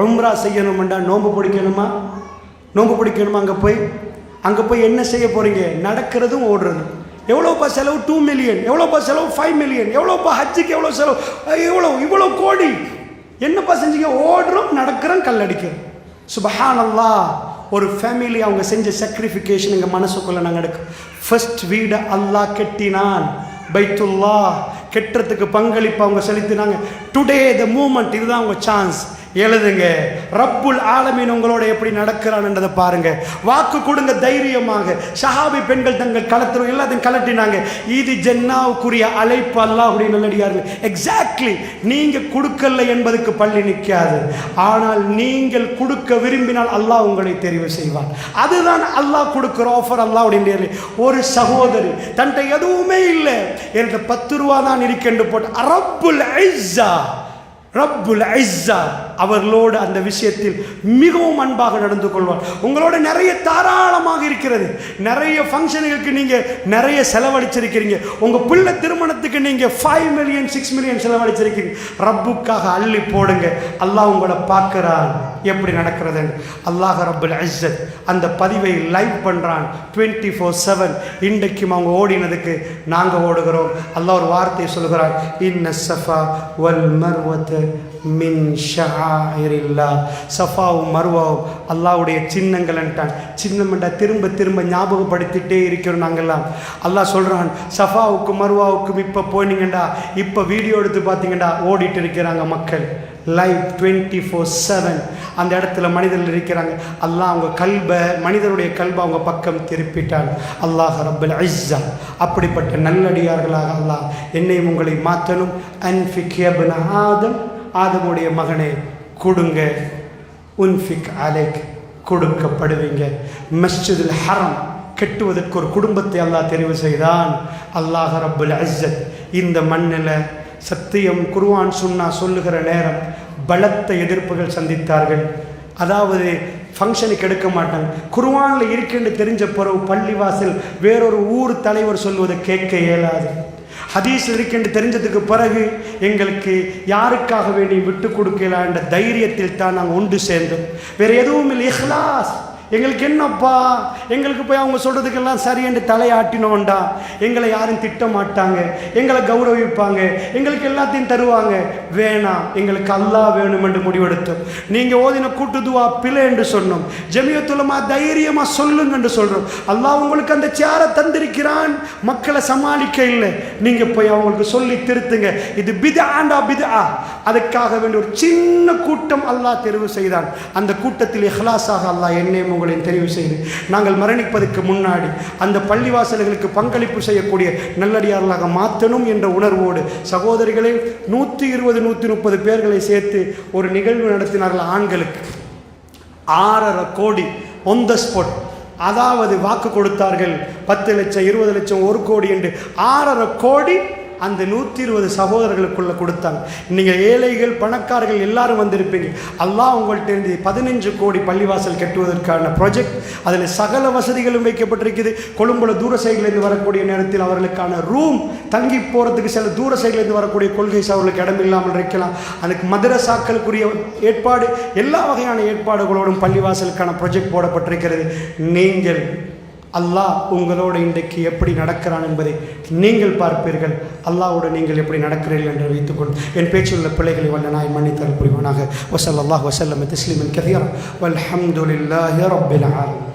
உம்ரா செய்யணுமெண்டா நோன்பு பிடிக்கணுமா? அங்கே போய் என்ன செய்ய போகிறீங்க? நடக்கிறதும் ஓடுறதும். எவ்வளோப்பா செலவு? 2 மில்லியன். எவ்வளோப்பா செலவு? 5 மில்லியன். எவ்வளோப்பா ஹஜ்ஜுக்கு எவ்வளோ செலவு? இவ்வளோ கோடி. என்னப்பா செஞ்சீங்க? ஓடுறோம், நடக்கிறோம், கல்லடிக்கிறோம். சுப்ஹானல்லாஹ். ஒரு ஃபேமிலி அவங்க செஞ்ச சாக்ரிஃபிகேஷன் எங்கள் மனசுக்குள்ளே நாங்கள் எடுக்கும். ஃபர்ஸ்ட் வீடை அல்லாஹ் கெட்டினான், பைத்துல்லாஹ். கெட்டுறதுக்கு பங்களிப்பு அவங்க செலுத்தினாங்க. டுடே த மூமெண்ட், இதுதான் அவங்க சான்ஸ். எழுதுங்க, ரப்புல் ஆலமீன் உங்களோட எப்படி நடக்கிறான்ன்றதை பாருங்க. வாக்கு கொடுங்க தைரியமாக. சஹாபி பெண்கள் தங்கள் களத்தில் எல்லாத்தையும் கலட்டினாங்க. இது ஜன்னாவுக்குரிய அழைப்பு, அல்லாஹ்வுடைய நல்லடியார்கள். எக்ஸாக்ட்லி, நீங்க கொடுக்கல என்பதுக்கு பள்ளி நிற்காது. ஆனால் நீங்கள் கொடுக்க விரும்பினால் அல்லாஹ் உங்களை தெரிவு செய்வார். அதுதான் அல்லாஹ் கொடுக்கிற ஆஃபர். அல்லாஹ்வுடைய ஒரு சகோதரி தன்ட்ட எதுவுமே இல்லை, எனக்கு 10 ரூபா தான் இருக்கென்று போட்டு ரப்புல் இஸ்ஸா அவர்களோடு அந்த விஷயத்தில் மிகவும் அன்பாக நடந்து கொள்வார். உங்களோட நிறைய தாராளமாக இருக்கிறது. நிறைய ஃபங்க்ஷனுக்கு நீங்கள் நிறைய செலவழிச்சிருக்கிறீங்க. உங்கள் பிள்ளை திருமணத்துக்கு நீங்கள் 5 மில்லியன் 6 மில்லியன் செலவழிச்சிருக்கிறீங்க. ரப்புக்காக அள்ளி போடுங்க. அல்லாஹ் உங்களை பார்க்குறான் எப்படி நடக்கிறது. அல்லாஹ் ரப்புல் இஸ்ஸத் அந்த பதிவை லைவ் பண்ணுறான் 24/7. இன்றைக்கும் அவங்க ஓடினதுக்கு நாங்கள் ஓடுகிறோம். அல்லாஹ் ஒரு வார்த்தையை சொல்கிறான், இன்ன ஸஃபா வல் மர்வத மின் ஷஆயிரில்லாஹ். சஃபாவும் மர்வாவும் அல்லாஹ்வுடைய சின்னங்கள்ன்ட்டான். சின்னம்டா திரும்ப திரும்ப ஞாபகப்படுத்திட்டே இருக்கிறோம் நாங்கள்லாம். அல்லாஹ் சொல்கிறான், சஃபாவுக்கும் மர்வாவுக்கும் இப்போ போனீங்கண்டா, இப்போ வீடியோ எடுத்து பார்த்தீங்கண்டா ஓடிட்டு இருக்கிறாங்க மக்கள் லைவ் 24/7. அந்த இடத்துல மனிதர்கள் இருக்கிறாங்க. அல்லாஹ் அவங்க கல்பை, மனிதருடைய கல்பை அவங்க பக்கம் திருப்பிட்டான். அல்லாஹ் ரப்புல் இஸ்ஸா அப்படிப்பட்ட நல்லடியார்களாக அல்லாஹ் என்னையும் உங்களை மாற்றணும். அன்ஃபிக் யப்ன ஆதம், ஆதமுடைய மகனே கொடுங்க. உன்ஃபிக் அலைக், கொடுக்கப்படுவீங்க. மஸ்ஜிதுல் ஹரம் கட்டுவதற்கு ஒரு குடும்பத்தை அல்லாஹ் தெரிவு செய்தான். அல்லாஹ் ரப்புல் இஸ்ஸத் இந்த மண்ணில் சத்தியம் குர்ஆன் சுன்னா சொல்லுகிற நேரம் பலத்த எதிர்ப்புகள் சந்தித்தார்கள். அதாவது ஃபங்க்ஷனுக்கு எடுக்க மாட்டாங்க. குர்ஆனில் இருக்குன்னு தெரிஞ்ச பிறகு பள்ளிவாசல் வேறொரு ஊர் தலைவர் சொல்வதை கேட்க இயலாது. ஹதீஸில் இருக்குன்னு தெரிஞ்சதுக்கு பிறகு எங்களுக்கு யாருக்காக வேண்டி விட்டு கொடுக்கலாம் என்ற தைரியத்தில் தான் நாங்கள் ஒன்று சேர்ந்தோம். வேறு எதுவும் இல்லை, இஹ்லாஸ். எங்களுக்கு என்னப்பா, எங்களுக்கு போய் அவங்க சொல்கிறதுக்கெல்லாம் சரி என்று தலையாட்டினோண்டா எங்களை யாரும் திட்ட மாட்டாங்க, எங்களை கௌரவிப்பாங்க, எங்களுக்கு எல்லாத்தையும் தருவாங்க. வேணாம், எங்களுக்கு அல்லாஹ் வேணும் என்று முடிவெடுத்தோம். நீங்கள் ஓதின கூட்டு துவா பிழை என்று சொன்னோம். ஜமியத்துல் உலமா தைரியமாக சொல்லுங்க என்று சொல்கிறோம். அல்லாஹ் உங்களுக்கு அந்த சேரை தந்திருக்கிறான், மக்களை சமாளிக்க இல்லை. நீங்கள் போய் அவங்களுக்கு சொல்லி திருத்துங்க. இது பித்ஆண்டா பித்ஆ. அதுக்காக வேண்டிய ஒரு சின்ன கூட்டம் அல்லாஹ் தெரிவு செய்தான். அந்த கூட்டத்தில் இஹ்லாஸாக அல்லாஹ் என்னையும் உங்களையும் தெரிவு செய்து நாங்கள் மரணிப்பதற்கு முன்னாடி அந்த பள்ளிவாசல்களுக்கு பங்களிப்பு செய்யக்கூடிய நல்லடியார்களாக மாற்றணும் என்ற உணர்வோடு சகோதரிகளை 120-130 பேர்களை சேர்த்து ஒரு நிகழ்வு நடத்தினார்கள். ஆண்களுக்கு 6.5 கோடி on the spot. அதாவது வாக்கு கொடுத்தார்கள் 10 லட்சம் 20 லட்சம் 1 கோடி என்று 6.5 கோடி அந்த 120 சகோதரர்களுக்குள்ள கொடுத்தாங்க. நீங்கள் ஏழைகள் பணக்காரர்கள் எல்லாரும் வந்திருப்பீங்க. அல்லாஹ் உங்கள்கிட்ட இருந்து 15 கோடி பள்ளிவாசல் கட்டுவதற்கான ப்ராஜெக்ட், அதில் சகல வசதிகளும் வைக்கப்பட்டிருக்குது. கொழும்புல தூர சைட்லேருந்து வரக்கூடிய நேரத்தில் அவர்களுக்கான ரூம் தங்கி போகிறதுக்கு சில தூர சைட்லேருந்து வரக்கூடிய கொள்கை அவர்களுக்கு இடம் இல்லாமல் இருக்கலாம். அதுக்கு மதரசாக்களுக்குரிய ஏற்பாடு, எல்லா வகையான ஏற்பாடுகளோடும் பள்ளிவாசலுக்கான ப்ராஜெக்ட் போடப்பட்டிருக்கிறது. நீங்கள் அல்லாஹ் உங்களோடு இன்றைக்கு எப்படி நடக்கிறான் என்பதை நீங்கள் பார்ப்பீர்கள். அல்லாஹ்வோடு நீங்கள் எப்படி நடக்கிறீர்கள் என்று வைத்துக்கொண்டு என் பேச்சுள்ள பிள்ளைகளை வல்ல நாய் மன்னித்தல் புரிவானாக. வஸல்லல்லாஹு வஸல்லம் தஸ்லீமன் கஸீரா வல்ஹம்துலில்லாஹி ரப்பில் ஆலமீன்.